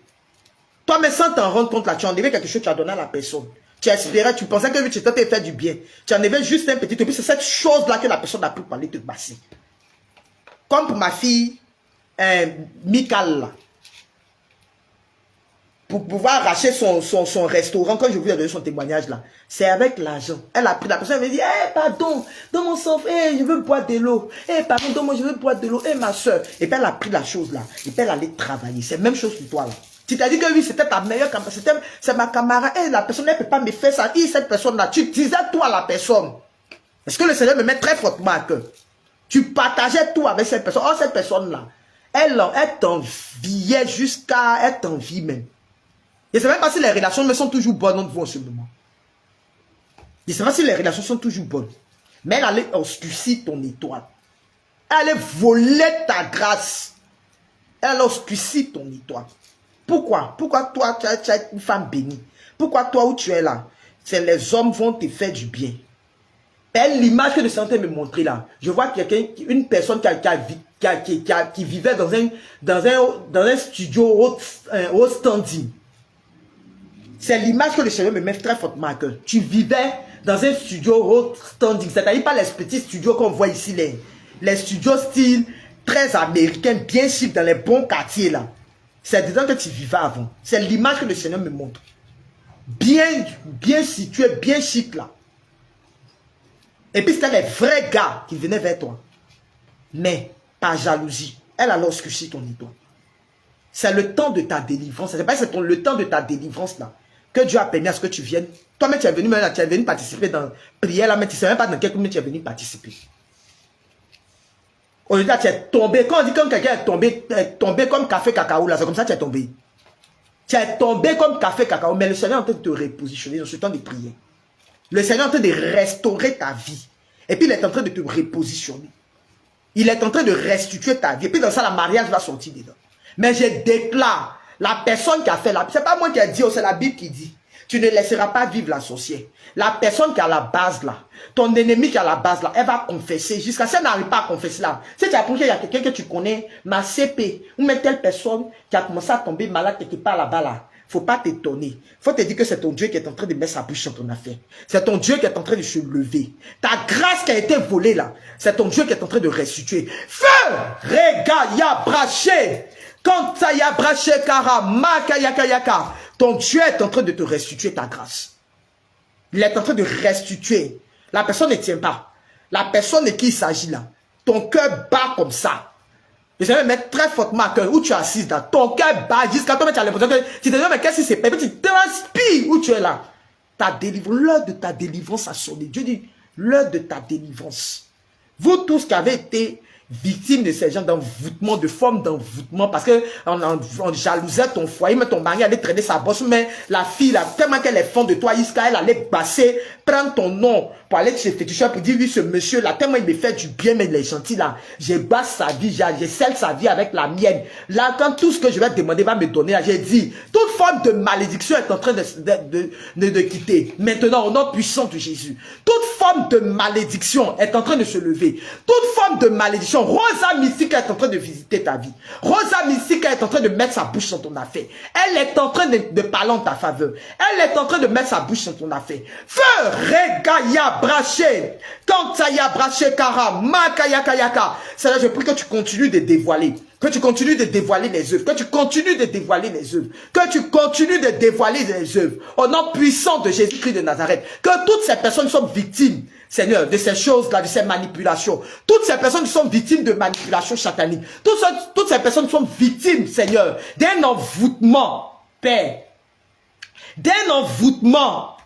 Toi, mais sans t'en rendre compte là, tu as enlevé quelque chose, tu as donné à la personne. Tu espérais, tu pensais que tu t'étais fait du bien. Tu en avais juste un petit, et puis c'est cette chose-là que la personne a pu parler te passer. Comme pour ma fille, Mikal, là. Pour pouvoir arracher son restaurant, quand je vous ai donné son témoignage là, c'est avec l'argent. Elle a pris, la personne, elle m'a dit, pardon, dans mon sang, je veux boire de l'eau. Pardon, moi je veux boire de l'eau. Ma soeur. Et puis elle a pris la chose là, et puis elle allait travailler. C'est la même chose pour toi là. Tu t'as dit que oui, c'était ta meilleure camarade, c'est ma camarade. La personne, elle ne peut pas me faire ça. Cette personne-là, tu disais toi la personne. Est-ce que le Seigneur me met très fortement à cœur? Tu partageais tout avec cette personne. Oh, cette personne-là, elle t'enviait jusqu'à, elle t'envie même. Je ne sais même pas si les relations me sont toujours bonnes entre vous en ce moment. Je ne sais pas si les relations sont toujours bonnes. Mais elle allait obscurcir ton étoile. Elle allait voler ta grâce. Elle allait obscurcir ton étoile. Pourquoi? Pourquoi toi, tu es une femme bénie? Pourquoi toi, où tu es là? C'est les hommes vont te faire du bien. L'image que le Seigneur me montrer là, je vois quelqu'un, une personne qui vivait dans un studio haut standing. C'est l'image que le Seigneur me met très fortement à cœur. Tu vivais dans un studio haut standing, c'est-à-dire pas les petits studios qu'on voit ici, les studios style très américains, bien chic dans les bons quartiers là. C'est dedans que tu vivais avant. C'est l'image que le Seigneur me montre. Bien situé, bien chic là. Et puis c'était les vrais gars qui venaient vers toi. Mais par jalousie, elle a obscurci ton étoile. C'est le temps de ta délivrance. C'est pas le temps de ta délivrance là. Que Dieu a permis à ce que tu viennes. Toi-même, tu es venu participer dans prière là, mais tu ne sais même pas dans quel moment tu es venu participer. Aujourd'hui, tu es tombé. Quand on dit que quelqu'un est tombé comme café cacao là, c'est comme ça que tu es tombé. Tu es tombé comme café cacao, mais le Seigneur est en train de te repositionner dans ce temps de prière. Le Seigneur est en train de restaurer ta vie. Et puis il est en train de te repositionner. Il est en train de restituer ta vie. Et puis dans ça, la mariage va sortir dedans. Mais je déclare, la personne qui a fait c'est pas moi qui ai dit, c'est la Bible qui dit. Tu ne laisseras pas vivre la sorcière. La personne qui a la base là, ton ennemi qui a la base là, elle va confesser jusqu'à ce qu'elle n'arrive pas à confesser là. Si tu as appris qu'il y a quelqu'un que tu connais, ma CP, ou même telle personne qui a commencé à tomber malade quelque part là-bas là, faut pas t'étonner. Faut te dire que c'est ton Dieu qui est en train de mettre sa bouche sur ton affaire. C'est ton Dieu qui est en train de se lever. Ta grâce qui a été volée là, c'est ton Dieu qui est en train de restituer. Feu! Rega ya braché! Quand ça ya braché kara, maka yaka yaka. Ton Dieu est en train de te restituer ta grâce. Il est en train de restituer. La personne ne tient pas. La personne de qui il s'agit là. Ton cœur bat comme ça. Je vais mettre très fortement à cœur où tu es assise là. Ton cœur bat jusqu'à toi, tu as l'impression que tu te dis, mais qu'est-ce qui s'est passé? Tu transpires où tu es là. Ta délivrance, l'heure de ta délivrance a sonné. Dieu dit, l'heure de ta délivrance. Vous tous qui avez été victime de ces gens d'envoûtement, de forme d'envoûtement, parce que on jalousait ton foyer, mais ton mari allait traîner sa bosse, mais la fille, là, tellement qu'elle est fond de toi, jusqu'à elle allait passer, prendre ton nom pour aller chez féticheur pour dire, oui, ce monsieur-là, tellement il me fait du bien, mais il est gentil, là, j'ai basse sa vie, j'ai scelle sa vie avec la mienne. Là, quand tout ce que je vais te demander va me donner, là, j'ai dit, toute forme de malédiction est en train de quitter. Maintenant, au nom puissant de Jésus, toute forme de malédiction est en train de se lever. Toute forme de malédiction, Rosa Mystica est en train de visiter ta vie. Rosa Mystica est en train de mettre sa bouche dans ton affaire. Elle est en train de parler en ta faveur. Elle est en train de mettre sa bouche dans ton affaire. Feu, regaya, braché, kantaya, braché, kara, makaya, kayaka. C'est-à-dire, je prie que tu continues de dévoiler. Que tu continues de dévoiler les œuvres. Que tu continues de dévoiler les œuvres. Que tu continues de dévoiler les œuvres. Au nom puissant de Jésus-Christ de Nazareth. Que toutes ces personnes soient victimes, Seigneur, de ces choses-là, de ces manipulations. Toutes ces personnes qui sont victimes de manipulations sataniques. Toutes ces personnes sont victimes, Seigneur, d'un envoûtement, Père. D'un envoûtement.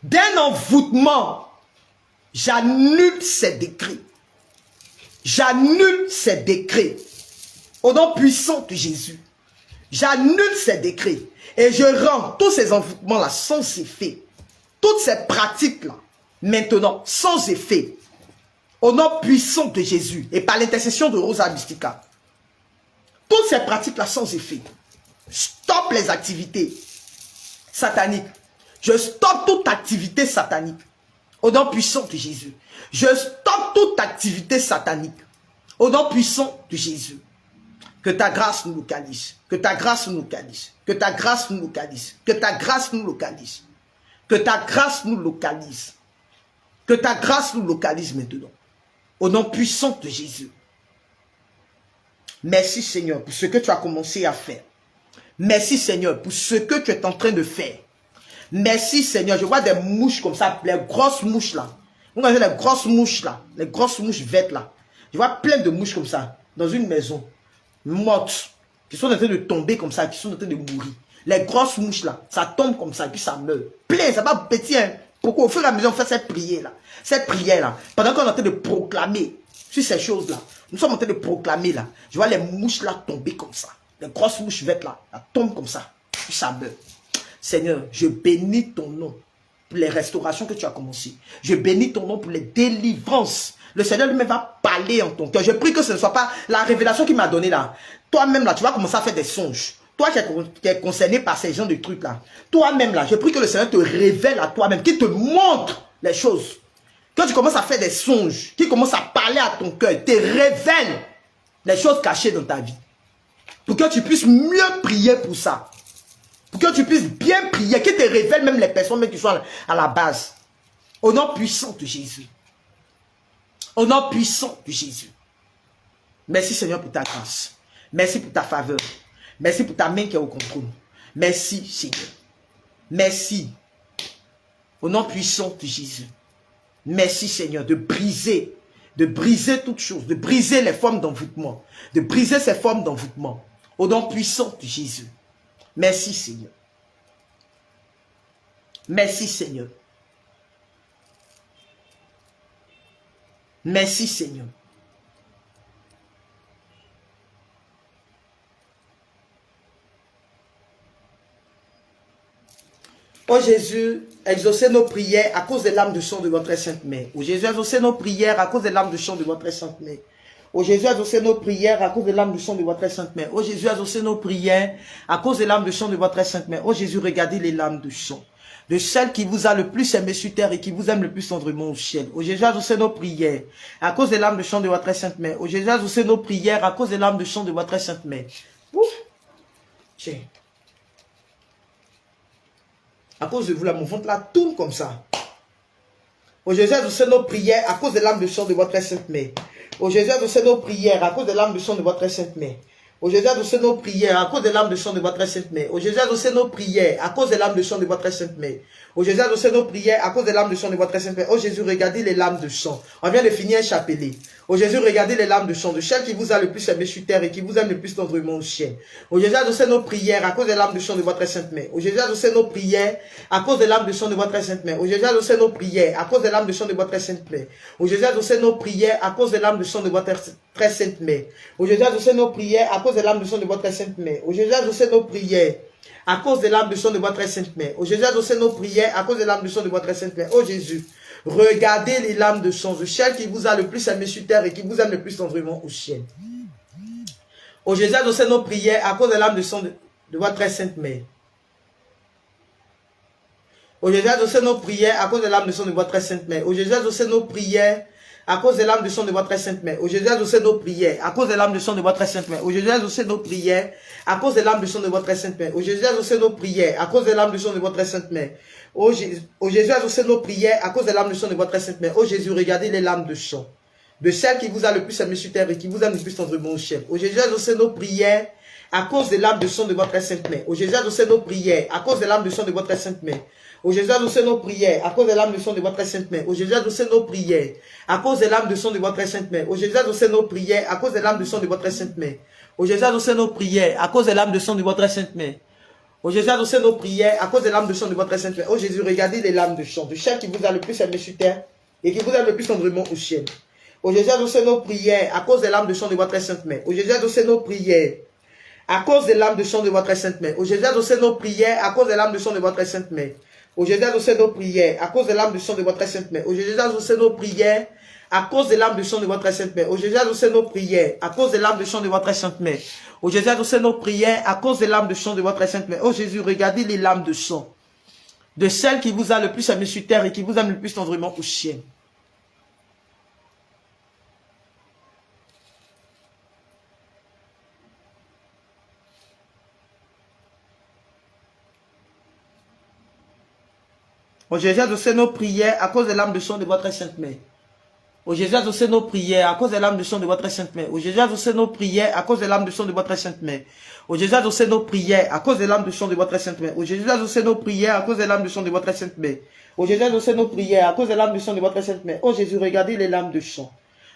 D'un envoûtement. J'annule ces décrets. J'annule ces décrets. Au nom puissant de Jésus. J'annule ces décrets. Et je rends tous ces envoûtements-là sans effet. Toutes ces pratiques-là, maintenant, sans effet. Au nom puissant de Jésus. Et par l'intercession de Rosa Mystica. Toutes ces pratiques-là sans effet. Stop les activités sataniques. Je stoppe toute activité satanique. Au nom puissant de Jésus. Je stoppe toute activité satanique. Au nom puissant de Jésus. Que ta grâce nous localise. Que ta grâce nous localise. Que ta grâce nous localise. Que ta grâce nous localise. Que ta grâce nous localise. Que ta grâce nous localise maintenant. Au nom puissant de Jésus. Merci Seigneur pour ce que tu as commencé à faire. Merci Seigneur pour ce que tu es en train de faire. Merci Seigneur, je vois des mouches comme ça, les grosses mouches là. Vous voyez les grosses mouches là, les grosses mouches vertes là. Je vois plein de mouches comme ça, dans une maison, mortes, qui sont en train de tomber comme ça, qui sont en train de mourir. Les grosses mouches là, ça tombe comme ça, et puis ça meurt. Plein, ça va petit, hein. Pourquoi au fur et à mesure on fait cette prière là, pendant qu'on est en train de proclamer sur ces choses là, nous sommes en train de proclamer là, je vois les mouches là tomber comme ça. Les grosses mouches vertes là, elles tombent comme ça, puis ça meurt. Seigneur, je bénis ton nom pour les restaurations que tu as commencées. Je bénis ton nom pour les délivrances. Le Seigneur lui-même va parler en ton cœur. Je prie que ce ne soit pas la révélation qu'il m'a donnée là. Toi-même là, tu vas commencer à faire des songes. Toi qui es concerné par ces gens de trucs là. Toi-même là, je prie que le Seigneur te révèle à toi-même, qu'il te montre les choses. Quand tu commences à faire des songes, qu'il commence à parler à ton cœur, te révèle les choses cachées dans ta vie. Pour que tu puisses mieux prier pour ça. Pour que tu puisses bien prier, qu'il te révèle même les personnes même qui sont à la base. Au nom puissant de Jésus. Au nom puissant de Jésus. Merci Seigneur pour ta grâce. Merci pour ta faveur. Merci pour ta main qui est au contrôle. Merci Seigneur. Merci. Au nom puissant de Jésus. Merci Seigneur de briser toutes choses, de briser les formes d'envoûtement, de briser ces formes d'envoûtement. Au nom puissant de Jésus. Merci Seigneur. Merci Seigneur. Merci Seigneur. Oh Jésus, exaucez nos prières à cause des larmes de sang de votre sainte mère. Oh Jésus, exaucez nos prières à cause des larmes de sang de votre sainte mère. Oh Jésus, exaucez nos prières à cause des larmes de sang de votre sainte mère. Oh Jésus, exaucez nos prières à cause des larmes de sang de votre sainte mère. Oh Jésus, regardez les larmes de sang de celle qui vous a le plus aimé sur terre et qui vous aime le plus tendrement au ciel. Oh Jésus, exaucez nos prières à cause des larmes de sang de votre sainte mère. Oh Jésus, exaucez nos prières à cause des larmes de sang de votre sainte mère. Ouf. Tiens. À cause de vous, là, mon ventre là tourne comme ça. Oh Jésus, exaucez nos prières à cause des larmes de sang de votre sainte mère. Oh Jésus, exaucez nos prières à cause des larmes de sang de votre sainte mère. Ô Jésus, exaucez nos prières à cause de l'âme de sang de votre sainte mère. Ô Jésus, exaucez nos prières à cause de l'âme de sang de votre sainte mère. Ô Jésus, exaucez nos prières à cause de l'âme de sang de votre sainte mère. Ô Jésus, regardez les lames de sang. On vient de finir un chapelet. Ô Jésus, regardez les lames de sang de celle qui vous a le plus aimé sur terre et qui vous aime le plus tendrement au ciel. Ô Jésus, exaucez nos prières à cause de l'âme de sang de votre sainte mère. Ô Jésus, exaucez nos prières à cause de l'âme de sang de votre sainte mère. Ô Jésus, exaucez nos prières à cause de l'âme de sang de votre sainte mère. Ô Jésus, exaucez nos prières à cause de l'âme de sang de votre très sainte mère. Ô Jésus, exaucez nos prières à cause de l'âme de sang de votre sainte mère. Ô Jésus, exaucez nos prières à cause de l'âme de sang de votre sainte mère. Ô Jésus, exaucez nos prières à cause de l'âme de sang de votre sainte mère. Ô Jésus, regardez les lames de sang de celle qui vous a le plus aimé sur terre et qui vous aime le plus tendrement au ciel. Ô Jésus, exaucez nos prières à cause de l'âme de sang de votre sainte mère. Ô Jésus, exaucez nos prières à cause de l'âme de sang de votre sainte mère. Ô Jésus, exaucez nos prières à cause de l'âme de sang de votre sainte mère. Ô Jésus, exaucez nos prières à cause de l'âme de sang de votre sainte mère. Ô Jésus, exaucez nos prières à cause de l'âme de sang de votre sainte mère. Ô Jésus, exaucez nos prières à cause de l'âme de sang de votre sainte mère. Ô Jésus, exaucez nos prières à cause de l'âme de sang de votre sainte mère. Ô Jésus, regardez les lames de sang de celle qui vous a le plus aimé sur terre et qui vous aime le plus tendrement au ciel. Ô Jésus, exaucez nos prières à cause de l'âme de sang de votre sainte mère. Ô Jésus, exaucez nos prières à cause de l'âme de sang de votre sainte mère. Ô Jésus, exaucez nos prières à cause de l'âme de sang de votre sainte mère. Ô Jésus, exaucez nos prières à cause de l'âme de sang de votre sainte mère. Ô Jésus, exaucez nos prières à cause de l'âme de sang de votre sainte mère. Ô Jésus, exaucez nos prières à cause de l'âme de sang de votre sainte mère. Ô Jésus, exaucez nos prières à cause de l'âme de sang de votre sainte mère. Ô Jésus, regardez les lames de sang de celle qui vous a le plus aimé sur terre et qui vous aime le plus tendrement au ciel. Ô Jésus, exaucez nos prières à cause de l'âme de sang de votre sainte mère. Ô Jésus, exaucez nos prières à cause de l'âme de sang de votre sainte mère. Ô Jésus, exaucez nos prières à cause de l'âme de sang de votre sainte mère. Ô Jésus, exaucez nos prières à cause de l'âme de sang de votre sainte mère. Ô Jésus, exaucez nos prières à cause de l'âme de sang de votre sainte mère. Ô Jésus, exaucez nos prières à cause de l'âme de sang de votre sainte mère. Ô Jésus, exaucez nos prières à cause de l'âme de sang de votre sainte mère. Ô Jésus, regardez les lames de sang de celle qui vous a le plus aimé sur terre et qui vous aime le plus tendrement au ciel. Ô Jésus, exaucez nos prières à cause de l'âme de sang de votre sainte mère. Ô Jésus, exaucez nos prières à cause de l'âme de sang de votre sainte mère. Ô Jésus, exaucez nos prières à cause de l'âme de sang de votre sainte mère. Ô Jésus, exaucez nos prières à cause de l'âme de sang de votre sainte mère. Ô Jésus, exaucez nos prières à cause de l'âme de sang de votre sainte mère. Ô Jésus, exaucez nos prières à cause de l'âme de sang de votre sainte mère. Ô Jésus, regardez les lames de sang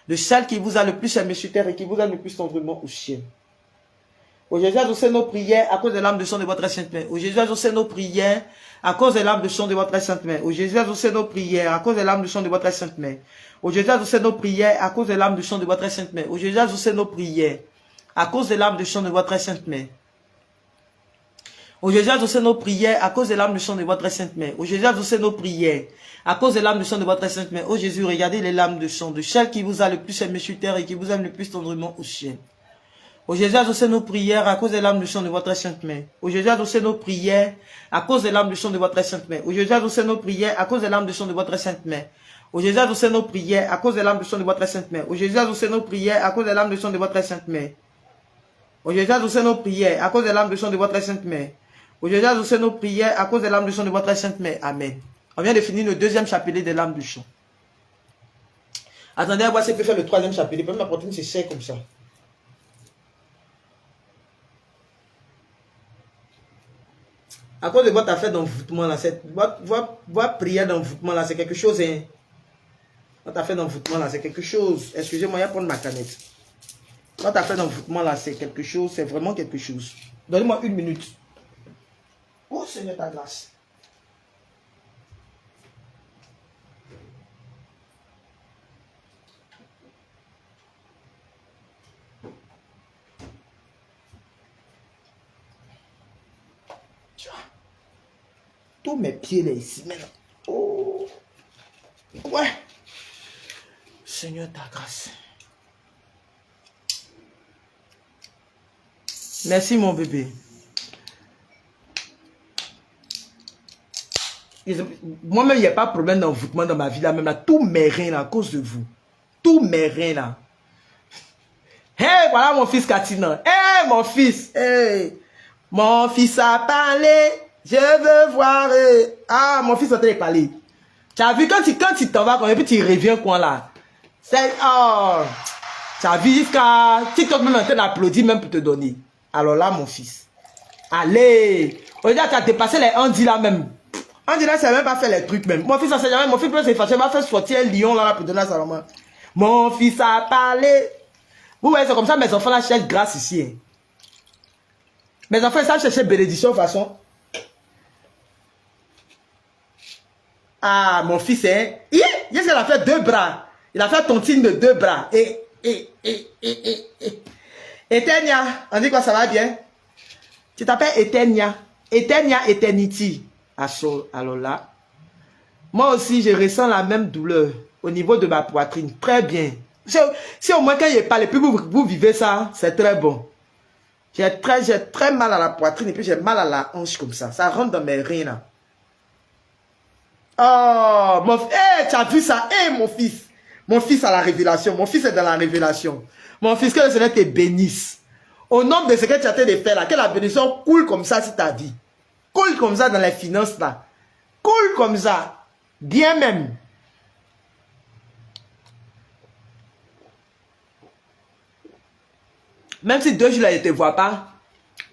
de celle qui vous a le plus aimé sur terre et qui vous aime le plus tendrement au ciel. Ô Jésus, exaucez nos prières à cause de l'âme de sang de votre sainte mère. Ô Jésus, exaucez nos prières à cause de l'âme de sang de votre sainte mère. Ô Jésus, exaucez nos prières à cause de l'âme de sang de votre sainte mère. Ô Jésus, exaucez nos prières à cause de l'âme de sang de votre sainte mère. Ô Jésus, exaucez nos prières à cause de l'âme de sang de votre sainte mère. Ô Jésus, exaucez nos prières à cause de l'âme de sang de votre sainte mère. Ô Jésus, exaucez nos prières à cause de l'âme de sang de votre sainte mère. Ô Jésus, regardez les lames de sang de celle qui vous a le plus aimé sur terre et qui vous aime le plus tendrement au ciel. Ô Jésus, exaucez nos prières à cause de l'âme de sang de votre sainte mère. Ô Jésus, exaucez nos prières à cause de l'âme de sang de votre sainte mère. Ô Jésus, exaucez nos prières à cause de l'âme de sang de votre sainte mère. Ô Jésus, exaucez nos prières à cause de l'âme de sang de votre sainte mère. Ô Jésus, exaucez nos prières à cause de l'âme de sang de votre sainte mère. Ô Jésus, exaucez nos prières à cause de l'âme de sang de votre sainte mère. Ô Jésus, exaucez nos prières à cause de l'âme de sang de votre sainte mère. Amen. On vient de finir le deuxième chapelet de l'âme du chant. Attendez à voir si je peux faire le troisième chapelet. Peut m'apporter une c'est comme ça. À cause de votre affaire d'envoûtement là, votre prière d'envoûtement là, c'est quelque chose, hein. Votre affaire d'envoûtement là, c'est quelque chose. Excusez-moi, il y a prendre ma canette. Votre affaire d'envoûtement là, c'est quelque chose, c'est vraiment quelque chose. Donnez-moi une minute. Oh Seigneur, ta grâce. Tous mes pieds là ici maintenant. Oh. Ouais. Seigneur, ta grâce. Merci mon bébé. Moi-même, il n'y a pas de problème d'envoûtement dans ma vie là, même là. Tous mes reins là, à cause de vous. Tous mes reins là. Hey, voilà mon fils Katina. Hey, mon fils. Hey. Mon fils a parlé. Je veux voir. Ah, mon fils est en train de parler. Tu as vu quand tu t'en vas, et puis tu reviens quoi là. C'est. Oh. Tu as vu jusqu'à TikTok même en train d'applaudir même pour te donner. Alors là, mon fils. Allez. Aujourd'hui, tu as dépassé les Andy là même. Andy là, ça n'a même pas fait les trucs même. Mon fils, ça s'est jamais. Mon fils peut s'effacer. Il va faire sortir un lion là pour donner à sa maman. Mon fils a parlé. Vous voyez, c'est comme ça mes enfants là cherchent grâce ici. Hein. Mes enfants, ils savent chercher bénédiction de toute façon. Ah, mon fils, hein. Il a fait 2 bras. Il a fait tontine de 2 bras. Etenia, on dit quoi, ça va bien? Tu t'appelles Etenia. Etenia Eternity. Alors là, moi aussi, je ressens la même douleur au niveau de ma poitrine. Très bien. Si au moins quand il parle, et puis vous vivez ça, c'est très bon. J'ai très mal à la poitrine et puis j'ai mal à la hanche comme ça. Ça rentre dans mes reins là. Oh, tu as vu ça? Mon fils. Mon fils a la révélation. Mon fils est dans la révélation. Mon fils, que le Seigneur te bénisse. Au nom de ce que tu as fait de faire là, que la bénédiction coule comme ça sur ta vie. Coule comme ça dans les finances là. Coule comme ça. Bien même. Même si 2 jours là, je ne te vois pas.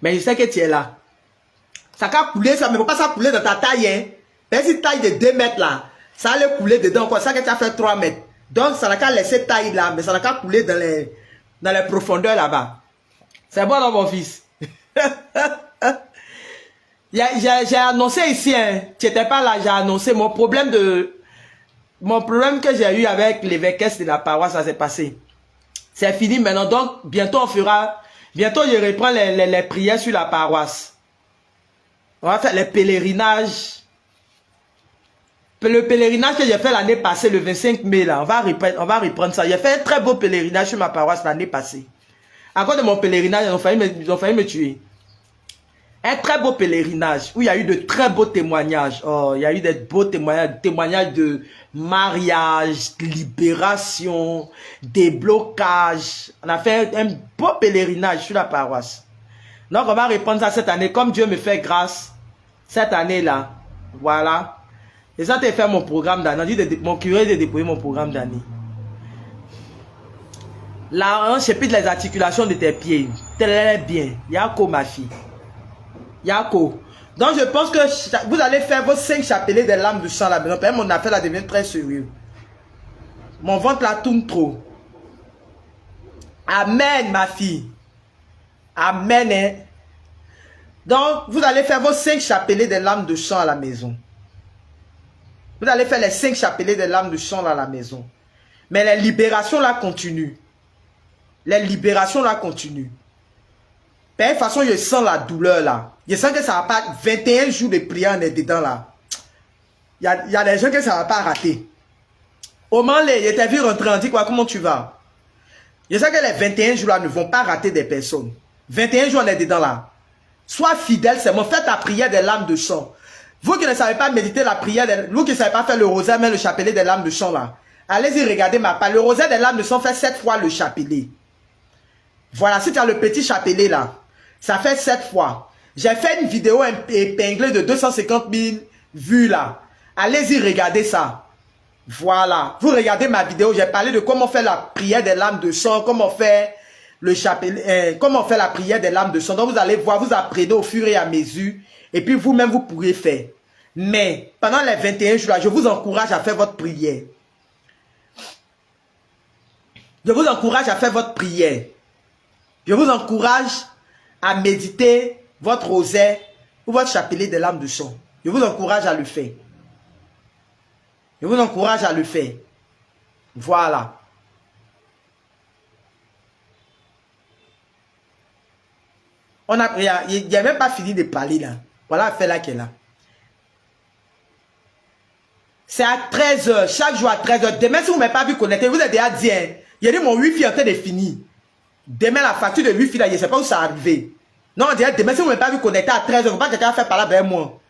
Mais je sais que tu es là. Ça va couler, ça ne peut pas ça couler dans ta taille. Hein. Même si taille de 2 mètres là, ça allait couler dedans. Quoi. Ça que tu as fait 3 mètres. Donc ça n'a qu'à laisser taille là, mais ça n'a qu'à couler dans les profondeurs là-bas. C'est bon, non, mon fils? J'ai annoncé ici, hein. Tu n'étais pas là, j'ai annoncé mon problème que j'ai eu avec l'évêquesse de la paroisse, ça s'est passé. C'est fini maintenant, donc bientôt je reprends les prières sur la paroisse. On va faire les pèlerinages. Le pèlerinage que j'ai fait l'année passée, le 25 mai, là, on va reprendre ça. J'ai fait un très beau pèlerinage sur ma paroisse l'année passée. À cause de mon pèlerinage, ils ont failli me tuer. Un très beau pèlerinage où il y a eu de très beaux témoignages. Oh, il y a eu des beaux témoignages de mariage, libération, déblocage. On a fait un beau pèlerinage sur la paroisse. Donc, on va reprendre ça cette année. Comme Dieu me fait grâce, cette année-là, voilà. Et ça, tu as fait mon programme d'année. Mon curé de déployer mon programme d'année. La hanche et puis les articulations de tes pieds. Très bien. Yako, ma fille. Yako. Donc, je pense que vous allez faire vos 5 chapelets des lames de sang là. Mais mon affaire là devient très sérieux. Mon ventre là tourne trop. Amen, ma fille. Amen. Hein. Donc, vous allez faire vos 5 chapelets des lames de sang à la maison. Vous allez faire les 5 chapelets des lames de sang là à la maison. Mais les libérations là continuent. Les libérations là continuent. De toute façon, je sens la douleur là. Je sens que ça va pas... 21 jours de prière, on est dedans là. Il y a des gens que ça va pas rater. Au moment où je t'ai vu rentrer, on dit quoi, comment tu vas? Je sais que les 21 jours là ne vont pas rater des personnes. 21 jours, on est dedans là. Sois fidèle, c'est moi. Faites la prière des lames de sang. Vous qui ne savez pas méditer la prière, vous qui ne savez pas faire le rosaire, mais le chapelet des lames de sang là. Allez-y, regardez ma part. Le rosaire des lames de sang fait 7 fois le chapelet. Voilà, si tu as le petit chapelet là, ça fait 7 fois. J'ai fait une vidéo épinglée de 250 000 vues là. Allez-y, regardez ça. Voilà. Vous regardez ma vidéo, j'ai parlé de comment faire la prière des lames de sang, comment faire le chapelet, comment faire la prière des lames de sang. Donc vous allez voir, vous apprenez au fur et à mesure. Et puis vous-même, vous pourrez faire. Mais pendant les 21 jours là, je vous encourage à faire votre prière. Je vous encourage à faire votre prière. Je vous encourage à méditer votre rosaire ou votre chapelet des lames de sang. Je vous encourage à le faire. Je vous encourage à le faire. Voilà. Il n'y a même pas fini de parler là. Voilà l'affaire là qui est là. C'est à 13 h. Chaque jour à 13 h. Demain, si vous ne m'avez pas vu connecter, vous êtes déjà dit, hein, il y a dit mon wifi est en train de finir. Demain, la facture de wifi là, je ne sais pas où ça va arriver. Non, on dirait demain, si vous ne m'avez pas vu connecter à 13 h, vous ne pouvez pas quelqu'un faire parler avec moi.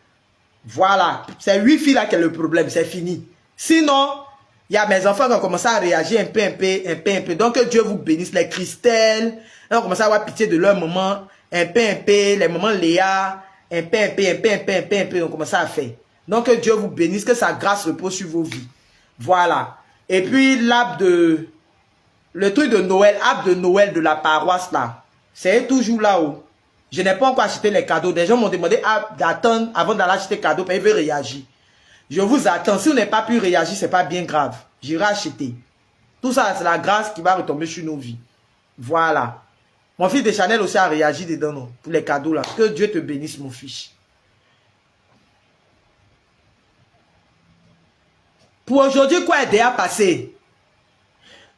Voilà. C'est wifi là qui est le problème. C'est fini. Sinon, il y a mes enfants qui ont commencé à réagir un peu. Donc, que Dieu vous bénisse. Les Christelle, ils ont commencé à avoir pitié de leur maman. Un peu. Les mamans Léa, un peu. On commence à faire. Donc, que Dieu vous bénisse. Que sa grâce repose sur vos vies. Voilà. Et puis, l'arbre le truc de Noël, arbre de Noël de la paroisse là, c'est toujours là-haut. Je n'ai pas encore acheté les cadeaux. Des gens m'ont demandé d'attendre avant d'aller acheter les cadeaux, parce qu'ils veulent réagir. Je vous attends. Si vous n'avez pas pu réagir, ce n'est pas bien grave. J'irai acheter. Tout ça, c'est la grâce qui va retomber sur nos vies. Voilà. Mon fils de Chanel aussi a réagi dedans, non, pour les cadeaux là. Que Dieu te bénisse, mon fils. Pour aujourd'hui, quoi est déjà passé?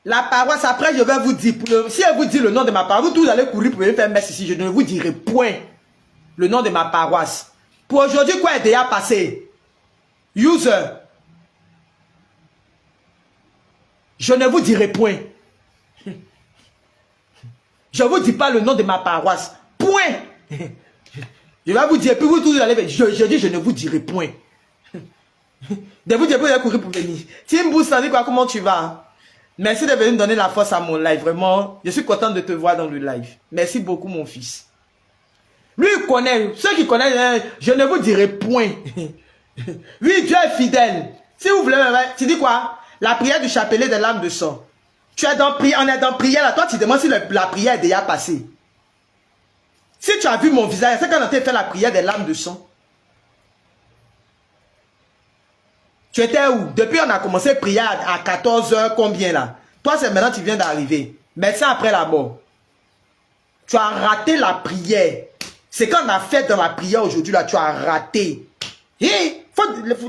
La paroisse, après, je vais vous dire, si elle vous dit le nom de ma paroisse, vous tous allez courir pour me faire messe ici. Je ne vous dirai point le nom de ma paroisse. Pour aujourd'hui, quoi est déjà passé? User. Je ne vous dirai point. Je ne vous dis pas le nom de ma paroisse. Point. Je vais vous dire, puis vous tous allez, je dis, je ne vous dirai point. De vous dire, vous allez courir pour venir. Timbou, ça dit quoi, comment tu vas? Merci de venir me donner la force à mon live. Vraiment, je suis content de te voir dans le live. Merci beaucoup, mon fils. Lui, il connaît. Ceux qui connaissent, je ne vous dirai point. Oui, Dieu est fidèle. Si vous voulez, tu dis quoi? La prière du chapelet des larmes de sang. Tu es dans prière, on est dans prière là. Toi, tu demandes si la prière est déjà passée. Si tu as vu mon visage, c'est quand on a fait la prière des larmes de sang. Tu étais où? Depuis on a commencé à prier à 14 h combien là? Toi, c'est maintenant tu viens d'arriver. Médecin après la mort. Tu as raté la prière. C'est qu'on a fait dans la prière aujourd'hui là, tu as raté. Et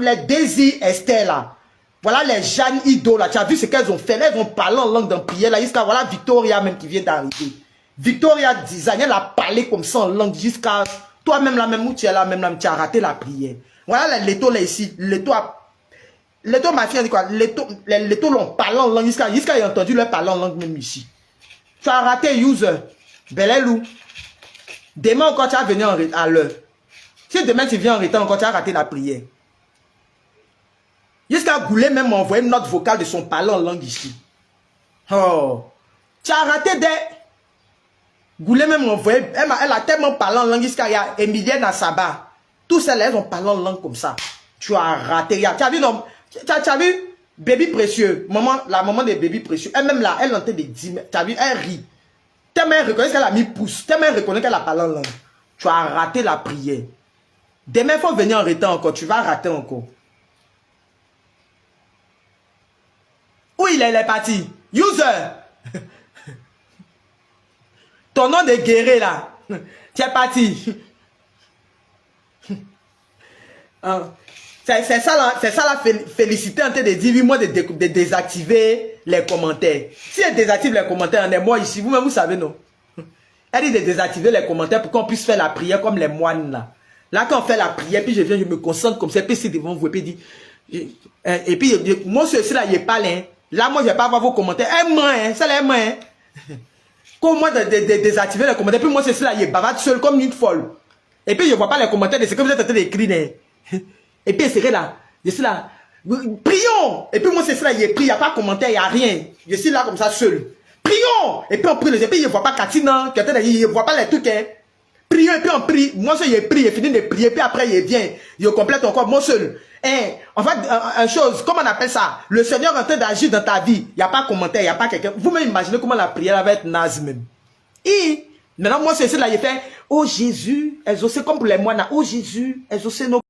les désirs Esther là. Voilà les Jeanne Ido là. Tu as vu ce qu'elles ont fait? Elles ont parlé en langue dans prière là. Jusqu'à voilà Victoria même qui vient d'arriver. Victoria Design, elle a parlé comme ça en langue jusqu'à toi-même là, même où tu es là, même là, tu as raté la prière. Voilà les Leto là ici. Leto, ma fille, dit quoi? Les Leto l'ont parlé en langue jusqu'à j'ai entendu leur parler en langue même ici. Tu as raté user. Belelou. Demain encore tu vas venir à l'heure. Si demain tu viens en retard encore, tu as raté la prière. Jusqu'à Goulet même m'a envoyé une note vocale de son parler en langue ici. Oh. Tu as raté des... Goulet même m'a envoyé... Elle a tellement parlé en langue jusqu'à Emilienne Asaba. Tous celles-là, elles ont parlé en langue comme ça. Tu as raté. Tu as vu, non? Tu as vu, bébé précieux, la maman des bébés précieux, elle-même là, elle est en train de dire, tu as vu, elle rit. Tellement elle reconnaît qu'elle a mis pouce, tellement elle reconnaît qu'elle a parlé en langue. Tu as raté la prière. Demain, il faut venir en retard encore, tu vas rater encore. Où il est parti? User. Ton nom de guerrier là, tu es parti. C'est ça la félicité en train de dire, oui, moi, de désactiver les commentaires. Si elle désactive les commentaires, on est moi ici, vous-même, vous savez, non? Elle dit de désactiver les commentaires pour qu'on puisse faire la prière comme les moines, là. Là, quand on fait la prière, puis je viens, je me concentre comme ça, puis c'est devant vous, et puis dit, et puis, moi, ceci là, il parle, hein. Là, moi, je ne vais pas avoir vos commentaires. Moi, hein, ça là, moi, hein. Comme moi, de désactiver les commentaires, puis moi, ceci là, il bavarde seul comme une folle. Et puis, je ne vois pas les commentaires de ce que vous êtes en train d'écrire, hein. Et puis, c'est là, je suis là, prions. Et puis, moi, c'est ça, il est pris, il n'y a pas de commentaire, il n'y a rien. Je suis là comme ça, seul. Prions. Et puis, on prie, et puis, il ne voit pas Katina, il ne voit pas les trucs, hein. Prions, et puis, on prie. Moi, seul, il prie, il finit de prier, puis après, il vient, il complète encore, moi seul. Hein, en fait, une chose, comment on appelle ça? Le Seigneur est en train d'agir dans ta vie. Il n'y a pas de commentaire, il n'y a pas quelqu'un. Vous-même imaginez comment la prière va être naze même. Et, maintenant, moi, c'est là, il fait, oh Jésus, exaucez comme pour les moines, oh Jésus, exaucez nos